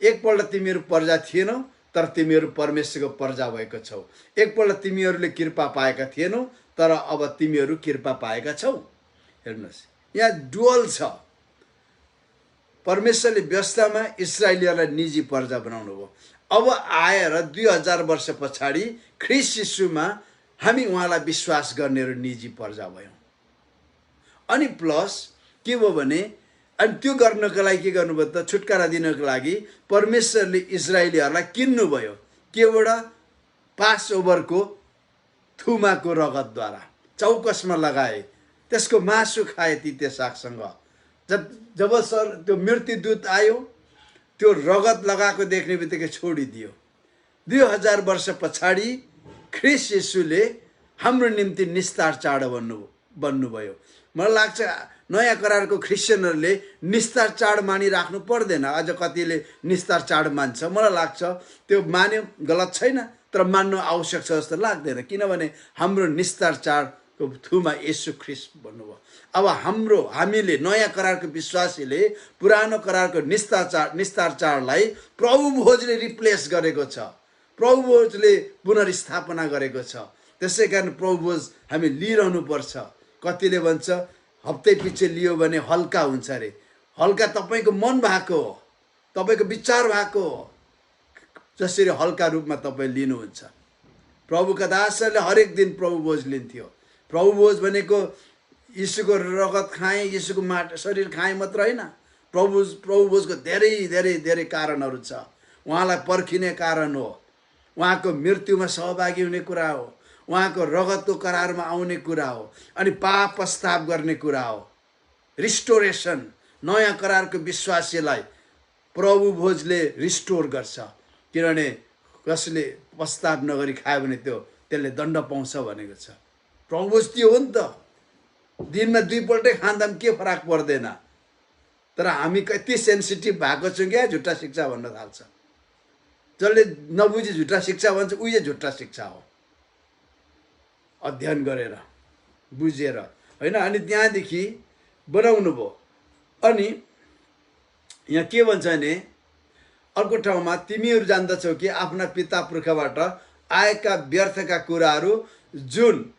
एकपल्ट तिमीहरू प्रजा थिएनौ, तर तिमीहरू परमेश्वरको प्रजा भएको छौ। एकपल्ट तिमीहरूले कृपा पाएका थिएनौ, तर अब तिमीहरू कृपा पाएका छौ। हेर्नुहोस्, यहाँ डुअल छ। परमेश्वरले व्यवस्थामा इस्राएलीहरूलाई निजी प्रजा बनाउनु भयो। अब आएर 2000 वर्ष पछाडि ख्रीष्ट येशूमा हामी उहाँलाई विश्वास गर्नेहरू निजी पर्जा भयौँ। अनि प्लस के भयो भने अनि त्यो गर्नको लागि के गर्नुभयो त, छुटकारा दिनको लागि परमेश्वरले इजरायलीहरूलाई किन्नुभयो। केबाट? पास ओभरको थुमाको रगतद्वारा चौकसमा लगाए, त्यसको मासु खाए तिते सागसँग। जब त्यो मृत्युदूत आयो, त्यो रगत लगाएको देख्ने बित्तिकै छोडिदियो। 2000 वर्ष पछाडि ख्रिस्ट येशूले हाम्रो निम्ति निस्तार चाड बन्नुभयो। मलाई लाग्छ नयाँ करारको क्रिस्चियनहरूले निस्तार चाड मानिराख्नु पर्दैन। अझ कतिले निस्तार चाड मान्छ, मलाई लाग्छ त्यो मान्यो गलत छैन, तर मान्नु आवश्यक छ जस्तो लाग्दैन। किनभने हाम्रो निस्तार चाडको थुमा येशू ख्रिस्ट भन्नुभयो। अब हामीले नयाँ करारको विश्वासीले पुरानो करारको निस्तार चाडलाई प्रभु भोजले रिप्लेस गरेको छ, प्रभु भोजले पुनर्स्थापना गरेको छ। त्यसै कारण प्रभु भोज हामी लिइरहनु पर्छ। कतिले भन्छ हप्तै पछि लियो भने हल्का हुन्छ अरे। हल्का तपाईँको मन भएको हो, तपाईँको विचार भएको हो, जसरी हल्का रूपमा तपाईँ लिनुहुन्छ। प्रभुका दासहरूले हरेक दिन प्रभु भोज लिन्थ्यो। प्रभु भोज भनेको यीशुको रगत खाएँ, यीशुको शरीर खाएँ मात्र होइन। प्रभु भोजको धेरै धेरै धेरै कारणहरू छ। उहाँलाई पर्खिने कारण हो, उहाँको मृत्युमा सहभागी हुने कुरा हो, उहाँको रगतको करारमा आउने कुरा हो, अनि पाप पस्ताव गर्ने कुरा हो, रिस्टोरेसन। नयाँ करारको विश्वासीलाई प्रभु भोजले रिस्टोर गर्छ। किनभने कसले पस्ताव नगरी खायो भने त्यसले दण्ड पाउँछ भनेको छ। प्रभु भोज त्यो हो नि त। दिनमा 2 पल्टै खाँदा पनि के फरक पर्दैन। तर हामी कति सेन्सिटिभ भएको छौँ क्या झुट्टा शिक्षा भन्न थाल्छ। जसले नबुझी झुट्टा शिक्षा भन्छ उही झुट्टा शिक्षा हो। अध्ययन गरेर बुझेर होइन, अनि त्यहाँदेखि बनाउनु भयो। अनि यहाँ के भन्छ भने अर्को ठाउँमा, तिमीहरू जान्दछौ कि आफ्ना पिता पुर्खाबाट आएका व्यर्थका कुराहरू जुन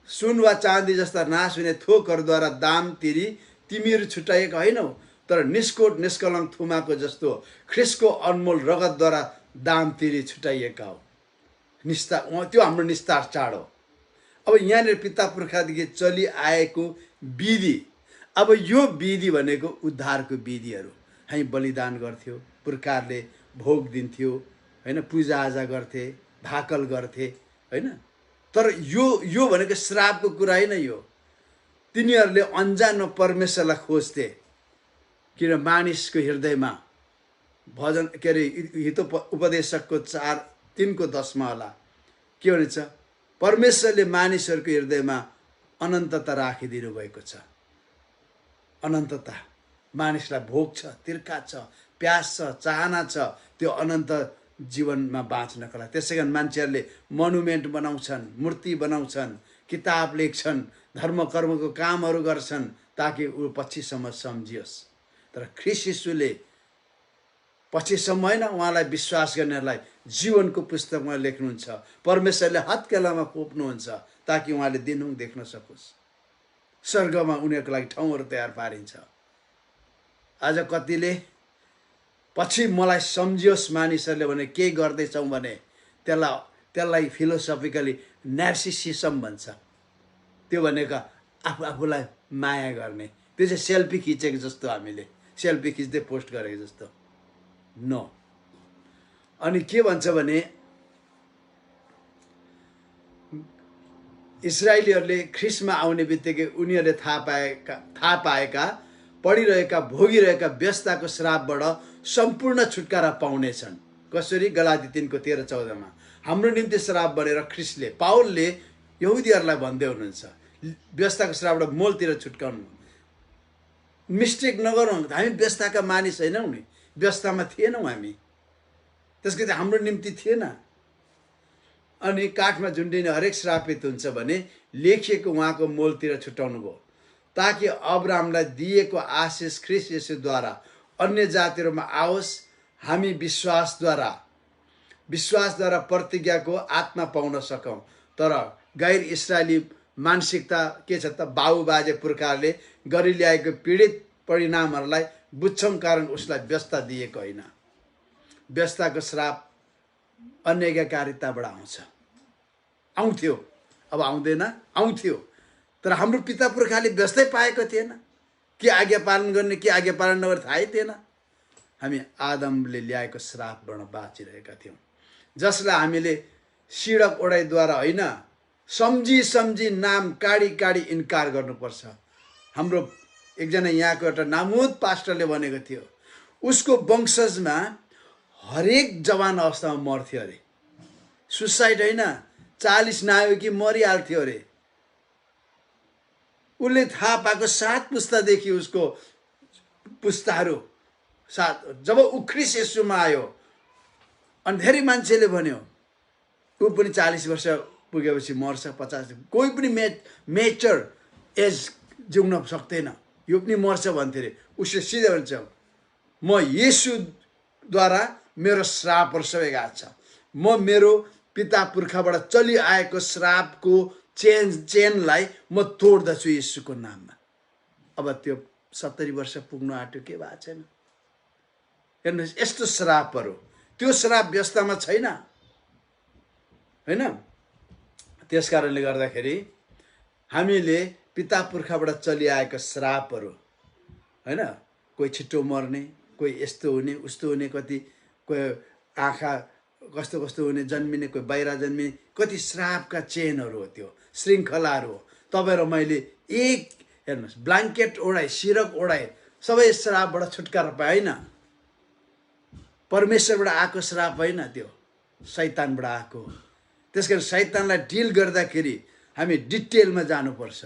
सुन वा चाँदी जस्ता नाश हुने थोकहरूद्वारा दाम तिरी तिमीहरू छुट्याएका होइनौ, तर निष्कोट निष्कलङ्क थुमाको जस्तो ख्रिस्टको अनमोल रगतद्वारा दाम तिरी छुट्याइएका हो। त्यो हाम्रो निस्तार चाड हो। अब यहाँनिर पिता पुर्खादेखि चलिआएको विधि, अब यो विधि भनेको उद्धारको विधिहरू। हामी बलिदान गर्थ्यो, पुर्खाहरूले भोग दिन्थ्यो होइन, पूजाआजा गर्थे, भाकल गर्थे होइन। तर यो भनेको श्रापको कुरा होइन। यो तिनीहरूले अन्जानमा परमेश्वरलाई खोज्थे। किन मानिसको हृदयमा भजन के अरे हितोपदेशकको 4:3 होला के भनिन्छ, परमेश्वरले मानिसहरूको हृदयमा अनन्तता राखिदिनु भएको छ। अनन्तता, मानिसलाई भोग छ, तिर्खा छ, प्यास छ, चाहना छ त्यो अनन्त जीवनमा बाँच्नका लागि। त्यसै कारण मान्छेहरूले मोनुमेन्ट बनाउँछन्, मूर्ति बनाउँछन्, किताब लेख्छन्, धर्म कर्मको कामहरू गर्छन् ताकि ऊ पछिसम्म सम्झियोस्। तर ख्रिस्ट येशूले पछिसम्म होइन, उहाँलाई विश्वास गर्नेहरूलाई जीवनको पुस्तकमा लेख्नुहुन्छ। परमेश्वरले हत्केलामा खोप्नुहुन्छ ताकि उहाँले दिनहुँ देख्न सकोस्। स्वर्गमा उनीहरूको लागि ठाउँहरू तयार पारिन्छ। आज कतिले पछि मलाई सम्झियोस् मानिसहरूले भने केही गर्दैछौँ भने त्यसलाई फिलोसफिकली नार्सिसिसम भन्छ। त्यो भनेको आफूलाई माया गर्ने, त्यो चाहिँ सेल्फी खिचेको जस्तो, हामीले सेल्फी खिच्दै पोस्ट गरेको जस्तो नो। अनि के भन्छ भने इजरायलीहरूले ख्रिस्टमा आउने बित्तिकै उनीहरूले थाहा पाएका पढिरहेका भोगिरहेका व्यस्तताको श्रापबाट सम्पूर्ण छुटकारा पाउनेछन्। कसरी? गलाती 3:13-14 हाम्रो निम्ति श्राप बनेर ख्रिस्टले, पाउलले यहुदीहरूलाई भन्दै हुनुहुन्छ व्यस्तताको श्रापबाट मोलतिर छुटकाउनु। मिस्टेक नगरौँ, हामी व्यस्तताका मानिस होइनौँ नि, व्यस्ततामा थिएनौँ हामी, त्यसको चाहिँ हाम्रो निम्ति थिएन। अनि काठमा झुन्डिने हरेक श्रापित हुन्छ भने लेखिएको उहाँको मोलतिर छुटाउनु भयो, ताकि अब्राहमलाई दिएको आशिष ख्रिस्ट येशूद्वारा अन्य जातिहरूमा आओस्। हामी विश्वासद्वारा प्रतिज्ञाको आत्मा पाउन सकौँ। तर गैर इस्राएली मानसिकता के छ त, बाबुबाजे पुर्खाहरूले गरी ल्याएको पीडित परिणामहरूलाई बुझ्छौँ, कारण उसलाई व्यस्त दिएको होइन। व्यस्तताको श्राप अनैज्ञाकारिताबाट आउँथ्यो। अब आउँदैन, आउँथ्यो, तर हाम्रो पिता पुर्खाले व्यस्तै पाएको थिएन। के आज्ञा पालन गर्ने के आज्ञा पालन नगर्ने थाहै थिएन। हामी आदमले ल्याएको श्रापबाट बाँचिरहेका थियौँ, जसलाई हामीले सिडक ओढाइद्वारा होइन, सम्झी सम्झी नाम काडी काडी इन्कार गर्नुपर्छ। हाम्रो एकजना यहाँको एउटा नामुद पास्टरले भनेको थियो, उसको वंशजमा हरेक जवान अवस्थामा मर्थ्यो अरे। सुसाइड होइन, 40 नआयो कि मरिहाल्थ्यो अरे। उसले थाहा पाएको 7 पुस्तादेखि उसको पुस्ताहरू जब ऊ ख्रीष्ट येशूमा आयो अनि धेरै मान्छेले भन्यो ऊ पनि 40 वर्ष पुगेपछि मर्छ, 50, कोही पनि मेचर एज जिउन सक्दैन, यो पनि मर्छ भन्थे अरे। उसले सिधै भन्छ, म येशूद्वारा मेरो श्रापहरू सबै गएको छ, म मेरो पिता पुर्खाबाट चलिआएको श्रापको चेनलाई म तोड्दछु येशूको नाममा। अब त्यो 70 वर्ष पुग्नु आँट्यो, के भएको छैन। हेर्नुहोस्, यस्तो श्रापहरू, त्यो श्राप व्यस्तमा छैन, होइन? त्यस कारणले गर्दाखेरि हामीले पिता पुर्खाबाट चलिआएको श्रापहरू, होइन, कोही छिटो मर्ने, कोही यस्तो हुने उस्तो हुने, कति कोही आँखा कस्तो कस्तो हुने, जन्मिने, कोही बाहिर जन्मिने, कति श्रापका चेनहरू हो, त्यो श्रृङ्खलाहरू हो। तपाईँ र मैले एक हेर्नुहोस्, ब्ल्याङ्केट ओढाए, सिरक ओढाए, सबै श्रापबाट छुटकारा पाए, होइन? परमेश्वरबाट आएको श्राप होइन, त्यो शैतानबाट आएको। त्यस कारण शैतानलाई डिल गर्दाखेरि हामी डिटेलमा जानुपर्छ।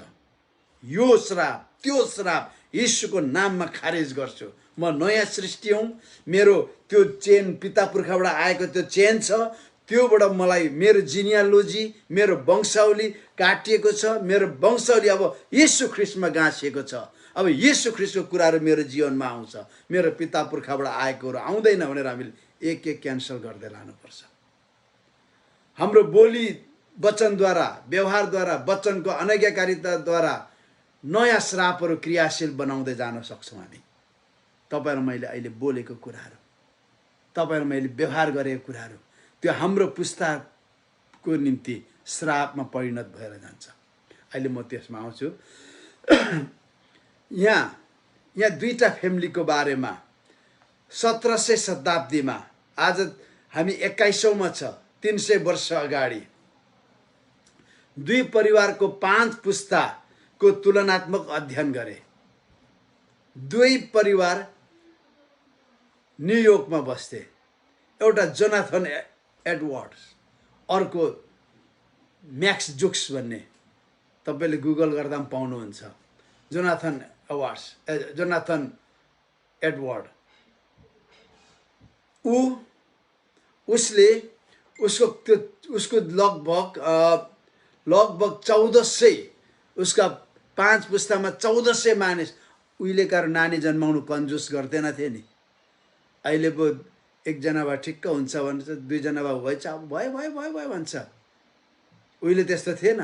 यो श्राप त्यो श्राप यीशुको नाममा खारेज गर्छु। म नयाँ सृष्टि हुँ, मेरो त्यो चेन पिता पुर्खाबाट आएको त्यो चेन छ, त्योबाट मलाई मेरो जिनियोलोजी, मेरो वंशावली काटिएको छ। मेरो वंशावली अब येशू ख्रीष्टमा गाँसिएको छ। अब येशू ख्रीष्टको कुराहरू मेरो जीवनमा आउँछ, मेरो पिता पुर्खाबाट आएकोहरू आउँदैन भनेर हामीले एक एक क्यान्सल गर्दै लानुपर्छ। हाम्रो बोली वचनद्वारा, व्यवहारद्वारा, वचनको अनज्ञाकारिताद्वारा नयाँ श्रापहरू क्रियाशील बनाउँदै जान सक्छौँ हामी। तपाईँ र मैले अहिले बोलेको कुराहरू, तपाईँ र मैले व्यवहार गरेको कुराहरू, त्यो हाम्रो पुस्ताको निम्ति श्रापमा परिणत भएर जान्छ। अहिले म त्यसमा आउँछु। यहाँ दुईटा फ्यामिलीको बारेमा 1700 शताब्दीमा, आज हामी 21औँमा छ, 300 वर्ष अगाडि दुई परिवारको 5 पुस्ताको तुलनात्मक अध्ययन गरे। दुई परिवार न्युयोर्कमा बस्थे। एउटा जोनाथन एडवर्ड्स, अर्को म्याक्स जुक्स भन्ने, तपाईँले गुगल गर्दा पनि पाउनुहुन्छ। जोनाथन एडवर्ड, उसको लगभग 1400, उसका 5 पुस्तामा 1400 मानिस। उहिलेका नानी जन्माउनु कन्जुस गर्दैन थिए नि। अहिले पो एकजना भए ठिक्क हुन्छ भन्छ, 2 जना भए भएछ, भयो भन्छ। उहिले त्यस्तो थिएन,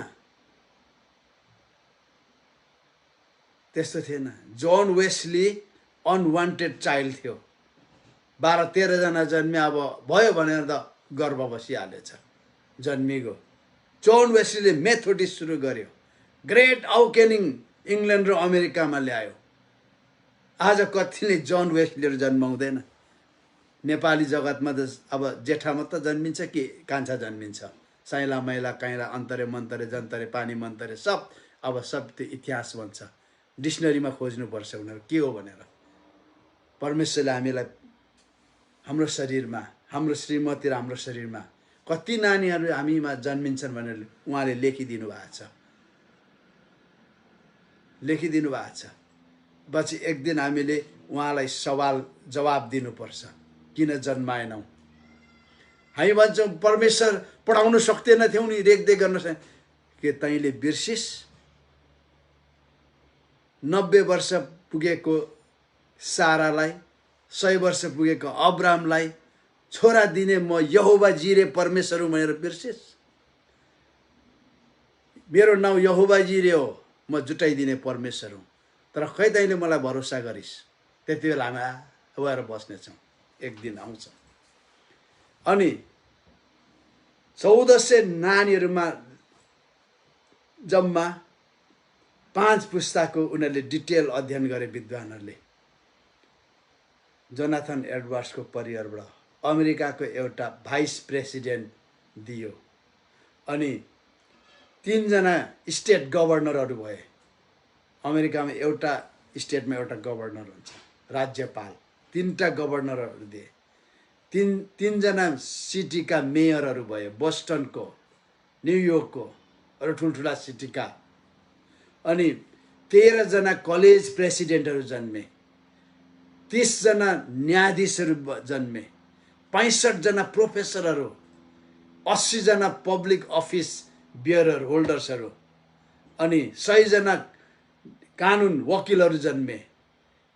त्यस्तो थिएन। जन वेस्ली अनवान्टेड चाइल्ड थियो, 12-13 जना जन्मे, अब भयो भनेर त गर्भ बसिहालेछ, जन्मिगयो। जन वेस्लीले मेथोडिस्ट सुरु गर्यो, ग्रेट अवेकेनिङ इङ्ल्यान्ड र अमेरिकामा ल्यायो। आज कतिले जन वेस्लीहरू जन्माउँदैन। नेपाली जगतमा त अब जेठा मात्र जन्मिन्छ कि कान्छा जन्मिन्छ, साइला मैला काइला अन्तरे मन्तरे जन्तरे पानी मन्तरे सब त्यो इतिहास भन्छ। डिक्सनरीमा खोज्नुपर्छ उनीहरू के हो भनेर। परमेश्वरले हामीलाई हाम्रो शरीरमा, हाम्रो श्रीमती र हाम्रो शरीरमा कति नानीहरू हामीमा जन्मिन्छन् भनेर उहाँले लेखिदिनु भएको छ, लेखिदिनु भएको छ। पछि एक दिन हामीले उहाँलाई सवाल जवाब दिनुपर्छ, किन जन्माएनौ। हामी भन्छौँ परमेश्वर पढाउन सक्दैन थियौ नि, रेखदेख गर्न के तैँले बिर्सिस? 90 वर्ष पुगेको सारालाई, 100 वर्ष पुगेको अब्रामलाई छोरा दिने म यहोवा जिरे परमेश्वर हुँ भनेर बिर्सिस? मेरो नाउँ यहोवा जिरे हो, म जुटाइदिने परमेश्वर हुँ, तर खै तैँले मलाई भरोसा गरिस्। त्यति बेला हामी गएर बस्नेछौँ, एक दिन आउँछ। अनि 1400 नानीहरूमा जम्मा 5 पुस्ताको उनीहरूले डिटेल अध्ययन गरे विद्वानहरूले। जोनाथन एडवर्ड्सको परिवारबाट अमेरिकाको एउटा भाइस प्रेसिडेन्ट दियो। अनि 3 जना स्टेट गभर्नरहरू भए। अमेरिकामा एउटा स्टेटमा एउटा गभर्नर हुन्छ, राज्यपाल। 3टा गभर्नरहरू दिए। 3 जना सिटीका मेयरहरू भए, बोस्टनको, न्युयोर्कको अरू ठुल्ठुला सिटीका। अनि 13 जना कलेज प्रेसिडेन्टहरू जन्मे। 30 जना न्यायाधीशहरू जन्मे। 65 जना प्रोफेसरहरू, 80 जना पब्लिक अफिस बियरर होल्डर्सहरू, अनि 100 जना कानुन वकिलहरू जन्मे।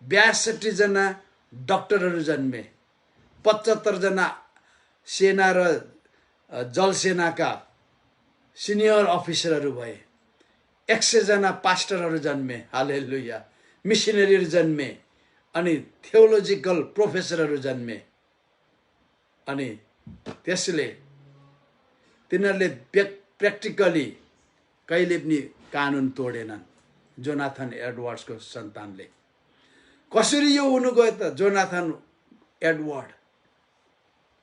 62 जना डक्टरहरू जन्मे। 75 जना सेना र जलसेनाका सिनियर अफिसरहरू भए। 100 जना पास्टरहरू जन्मे। हालेलुया। मिसनरीहरू जन्मे। अनि थियोलोजिकल प्रोफेसरहरू जन्मे। अनि त्यसले तिनीहरूले प्र्याक्टिकली कहिले पनि कानुन तोडेनन्। जोनाथन एडवर्ड्सको सन्तानले। कसरी यो हुनु गयो त? जोनाथन एडवर्ड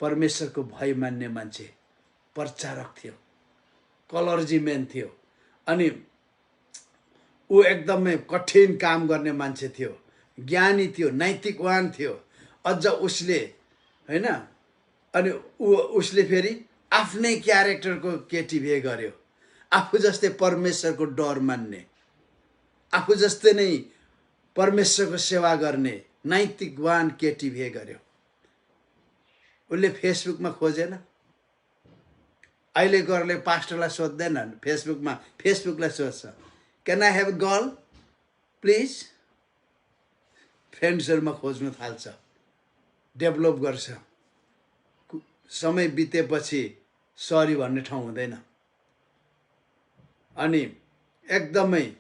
परमेश्वरको भय मान्ने मान्छे, प्रचारक थियो, क्लर्जीमेन थियो। अनि ऊ एकदमै कठिन काम गर्ने मान्छे थियो, ज्ञानी थियो, नैतिकवान थियो। अझ उसले हैन, अनि उसले फेरि आफ्नै क्यारेक्टरको केटी बिहे गर्यो। आफू जस्तै परमेश्वरको डर मान्ने, आफू जस्तै नै परमेश्वरको सेवा गर्ने नैतिकवान केटी बिहे गर्यो। उसले फेसबुकमा खोजेन। अहिलेकोहरूले पास्टरलाई सोध्दैनन् फेसबुकमा, फेसबुकलाई सोध्छ, can I have a girl please? फ्रेन्ड्सहरूमा खोज्नु थाल्छ, डेभलप गर्छ। समय बितेपछि सरी भन्ने ठाउँ हुँदैन। अनि एकदमै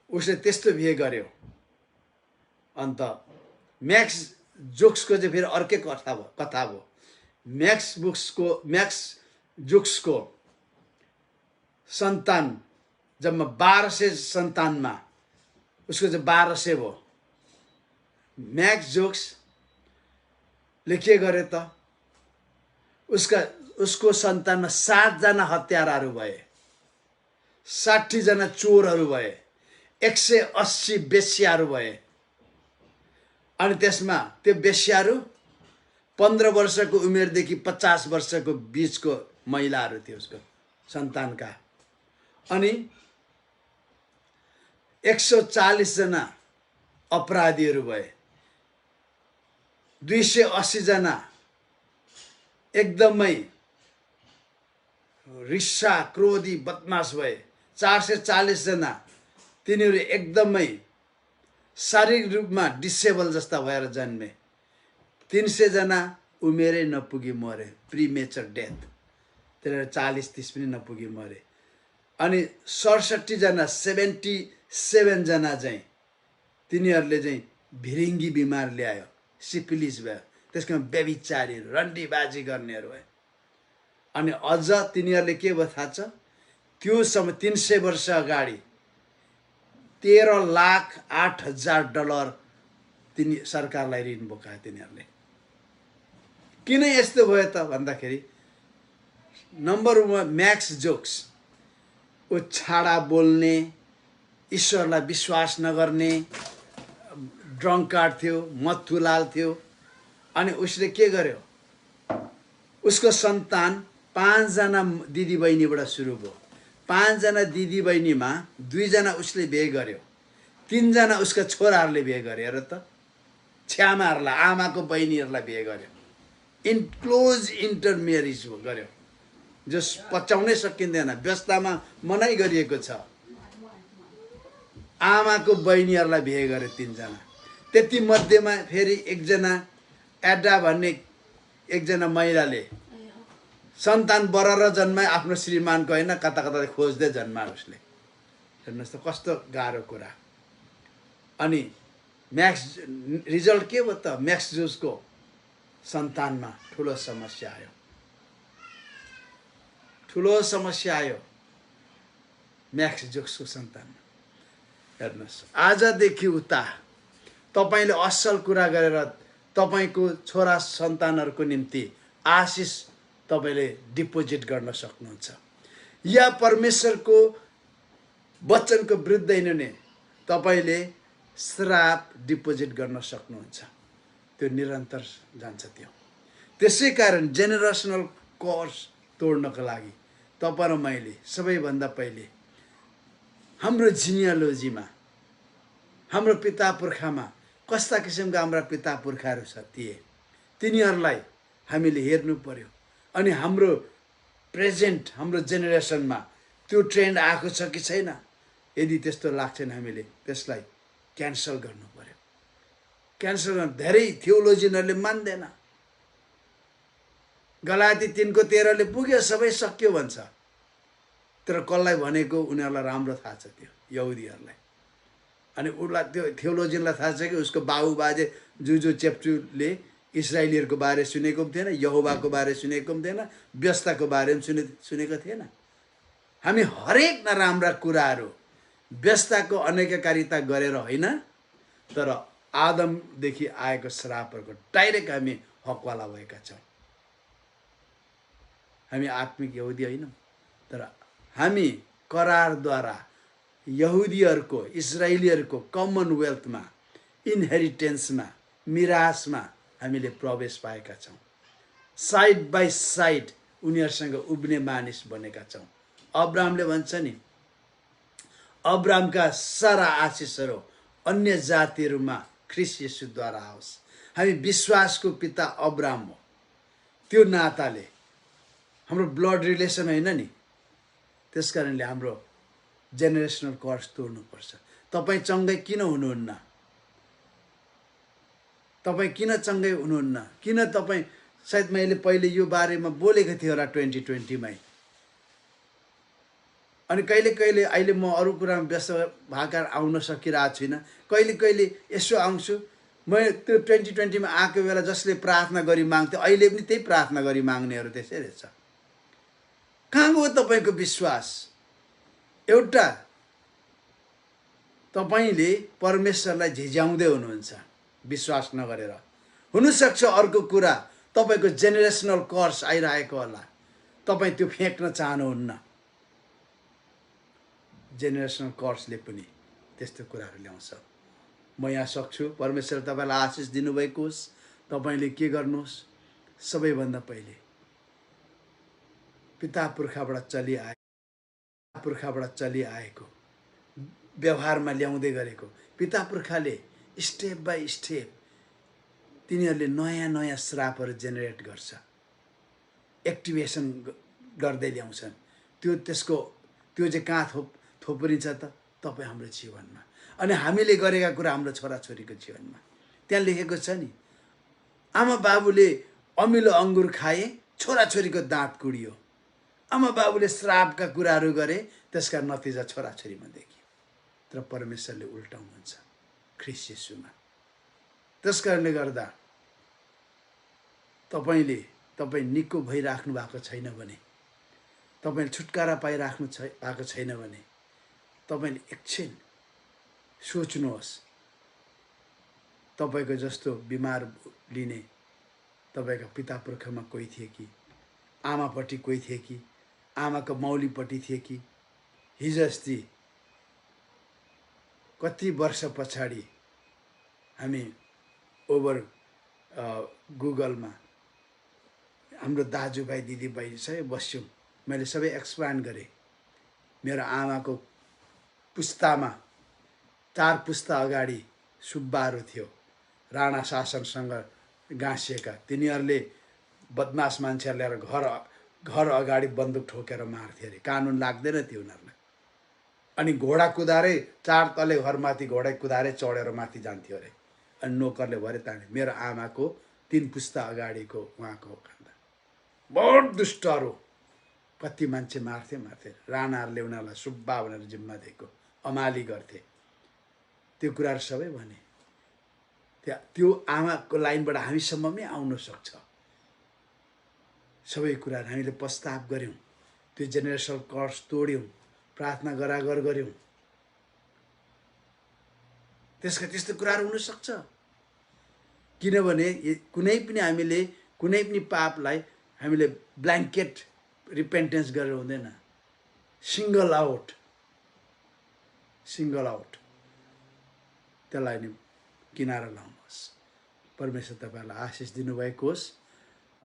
उसले त्यस्तो बिहे गर्यो। अन्त म्याक्स जुक्सको चाहिँ फेरि अर्कै कथा भयो। म्याक्स जुक्सको सन्तान जम्मा 1200 सन्तानमा उसको चाहिँ 1200 भयो। म्याक्स जुक्सले के गरे त? उसको सन्तानमा 7 जना हत्याराहरू भए, 60 जना चोरहरू भए, 180 बेश्याहरू भए। अनि त्यसमा त्यो बेश्याहरू 15 वर्षको उमेरदेखि 50 वर्षको बीचको महिलाहरू थियो उसको सन्तानका। अनि 140 जना अपराधीहरू भए, 280 जना एकदमै रिस्सा क्रोधी बदमाश भए, 440 जना तिनीहरू एकदमै शारीरिक रूपमा डिसेबल जस्ता भएर जन्मे, 300 जना उमेरै नपुगी मरे, प्रिमेचर डेथ। तिनीहरू 40-30 पनि नपुगी मरे। अनि 67 जना 77 जना चाहिँ तिनीहरूले चाहिँ भिरिङ्गी बिमार ल्यायो, सिफिलिस भयो। त्यसको व्यभिचारीहरू, रन्डीबाजी गर्नेहरू भयो। अनि अझ तिनीहरूले के भयो थाहा छ? त्यो समय 300 वर्ष अगाडि $13,08,000 तिनी सरकारलाई ऋण बोकायो तिनीहरूले। किन यस्तो भयो त भन्दाखेरि नम्बर 1 म्याक्स जोक्स, ऊ छाडा बोल्ने, ईश्वरलाई विश्वास नगर्ने, ड्रङ्कार्ड थियो, मत्थुलाल थियो। अनि उसले के गर्यो? उसको सन्तान 5 जना दिदीबहिनीबाट सुरु भयो। 5 जना दिदीबहिनीमा 2 जना उसले बिहे गर्यो, 3 जना उसका छोराहरूले बिहे गरे। हेर त, छ्यामाहरूलाई, आमाको बहिनीहरूलाई बिहे गर्यो। क्लोज इन्टरम्यारिज गर्यो, जो पचाउनै सकिँदैन, व्यवस्थामा मनाइ गरिएको छ। आमाको बहिनीहरूलाई बिहे गर्यो 3 जना। त्यति मध्येमा फेरि एकजना एडा भन्ने एकजना महिलाले सन्तान बरार जन्माए, आफ्नो श्रीमानको होइन, कता कता खोज्दै जन्मायो उसले। हेर्नुहोस् त कस्तो गाह्रो कुरा। अनि रिजल्ट के भयो त? म्याक्स जुक्सको सन्तानमा ठुलो समस्या आयो, ठुलो समस्या आयो। म्याक्स जोक्सको सन्तान। हेर्नुहोस्, आजदेखि उता तपाईँले असल कुरा गरेर तपाईँको छोरा सन्तानहरूको निम्ति आशिष तपाईँले डिपोजिट गर्न सक्नुहुन्छ, या परमेश्वरको वचनको विरुद्ध हिँड्ने तपाईँले श्राप डिपोजिट गर्न सक्नुहुन्छ। त्यो निरन्तर जान्छ त्यो। त्यसै कारण जेनेरेसनल कर्स तोड्नको लागि तपाईँ र मैले सबैभन्दा पहिले हाम्रो जिनियोलोजीमा, हाम्रो पिता पुर्खामा कस्ता किसिमका हाम्रा पिता पुर्खाहरू थिए, तिनीहरूलाई हामीले हेर्नु पर्यो। अनि हाम्रो प्रेजेन्ट, हाम्रो जेनेरेसनमा त्यो ट्रेन्ड आएको छ कि छैन। यदि त्यस्तो लाग्छ भने हामीले त्यसलाई क्यान्सल गर्नु पर्यो। क्यान्सल गर्नु धेरै थियोलोजियनहरूले मान्दैन। गलाती 3:13 पुग्यो, सबै सक्यो भन्छ, तर कसलाई भनेको उनीहरूलाई राम्रो थाहा छ, त्यो यहुदीहरूलाई। अनि उसलाई, त्यो थियोलोजियनलाई थाहा छ कि उसको बाबु बाजे जुजु चेप्चुले इस्राएलीहरूको बारे सुनेको पनि थिएन, यहोवाको बारे सुनेको पनि थिएन, व्यवस्थाको बारे पनि सुनेको थिएन। हामी हरेक नराम्रा कुराहरू व्यवस्थाको अनेककारिता गरेर होइन, तर आदमदेखि आएको श्रापहरूको डाइरेक्ट हामी हकवाला भएका छौँ। हामी आत्मिक यहुदी होइनौँ, तर हामी करारद्वारा यहुदीहरूको, इस्राएलीहरूको कमनवेल्थमा, इनहेरिटेन्समा, मिरासमा हामीले प्रवेश पाएका छौँ। साइड बाई साइड उनीहरूसँग उब्ने मानिस बनेका छौँ। अब्राहमले भन्छ नि, अब्राहमका सारा आशिषहरू अन्य जातिहरूमा ख्रिस्ट येशूद्वारा आओस्। हामी विश्वासको पिता अब्राहम हो, त्यो नाताले हाम्रो ब्लड रिलेसन होइन नि, त्यस कारणले हाम्रो जेनेरेसनल कर्स तोड्नुपर्छ। तपाईँ चङ्गै किन हुनुहुन्न? तपाईँ किन चङ्गै हुनुहुन्न? किन तपाईँ, सायद मैले पहिले यो बारेमा बोलेको थिएँ होला 2020मै। अनि कहिले कहिले अहिले म अरू कुरामा व्यस्त भएर आउन सकिरहेको छुइनँ। कहिले कहिले यसो आउँछु। मैले त्यो 2020मा आएको बेला जसले प्रार्थना गरी माग्थ्यो, अहिले पनि त्यही प्रार्थना गरी माग्नेहरू त्यसै रहेछ। कहाँ गयो तपाईँको विश्वास? एउटा, तपाईँले परमेश्वरलाई झिझ्याउँदै हुनुहुन्छ विश्वास नगरेर। हुनसक्छ अर्को कुरा, तपाईँको जेनेरेसनल कर्स आइरहेको होला, तपाईँ त्यो फ्याँक्न चाहनुहुन्न। जेनेरेसनल कर्सले पनि त्यस्तो कुराहरू ल्याउँछ। म यहाँ सक्छु, परमेश्वर तपाईँलाई आशिष दिनुभएको होस्। तपाईँले के गर्नुहोस्, सबैभन्दा पहिले पिता पुर्खाबाट चलिआएको व्यवहारमा ल्याउँदै गरेको, पिता पुर्खाले स्टेप बाई स्टेप तिनीहरूले नयाँ नयाँ श्रापहरू जेनेरेट गर्छ, एक्टिभेसन गर्दै ल्याउँछन्। त्यो चाहिँ कहाँ थोपरिन्छ त? तपाईँ हाम्रो जीवनमा, अनि हामीले गरेका कुरा हाम्रो छोराछोरीको जीवनमा। त्यहाँ लेखेको छ नि, आमा बाबुले अमिलो अङ्गुर खाए, छोराछोरीको दाँत कुडियो। आमा बाबुले श्रापका कुराहरू गरे, त्यसका नतिजा छोराछोरीमा देखियो। तर परमेश्वरले उल्टाउनुहुन्छ ख्रिस्ट येशूमा। त्यस कारणले गर्दा तपाईँ निको भइराख्नु भएको छैन भने, तपाईँले छुटकारा पाइराख्नु भएको छैन भने, तपाईँले एकछिन सोच्नुहोस्। तपाईँको जस्तो बिमार लिने तपाईँका पिता पुर्खामा कोही थिए कि, आमापट्टि कोही थिए कि, आमाको मौलीपट्टि थिए कि? हिजो अस्ति कति वर्ष पछाडि हामी ओभर गुगलमा हाम्रो दाजुभाइ दिदीबहिनीसँग बस्यौँ। मैले सबै एक्सप्लेन गरेँ। मेरो आमाको पुस्तामा 4 पुस्ता अगाडि सुब्बाहरू थियो, राणा शासनसँग गाँसिएका। तिनीहरूले बदमास मान्छेहरूले घर अगाडि बन्दुक ठोकेर मार्थे अरे। कानुन लाग्दैन थियो उनीहरूलाई। अनि घोडा कुदारे, 4 तले घरमाथि घोडा कुदारे चढेर माथि जान्थ्यो अरे। अनि नोकरले भरे ताने। मेरो आमाको 3 पुस्ता अगाडिको उहाँको खानदान बहुत दुष्टहरू, कति मान्छे मार्थे। राणाहरूले उनीहरूलाई सुब्बा भनेर जिम्मा दिएको, अमाली गर्थे। त्यो कुराहरू सबै भने त्यो आमाको लाइनबाट हामीसम्म पनि आउन सक्छ। सबै कुराहरू हामीले प्रस्ताव गऱ्यौँ, त्यो जेनेरेसनल कर्स तोड्यौँ। प्रार्थना गरागर गऱ्यौँ। त्यस्तो कुराहरू हुनसक्छ, किनभने कुनै पनि हामीले कुनै पनि पापलाई हामीले ब्ल्याङ्केट रिपेन्टेन्स गरेर हुँदैन। सिङ्गल आउट त्यसलाई नि किनारा लाउनुहोस्। परमेश्वर तपाईँलाई आशिष दिनुभएको होस्।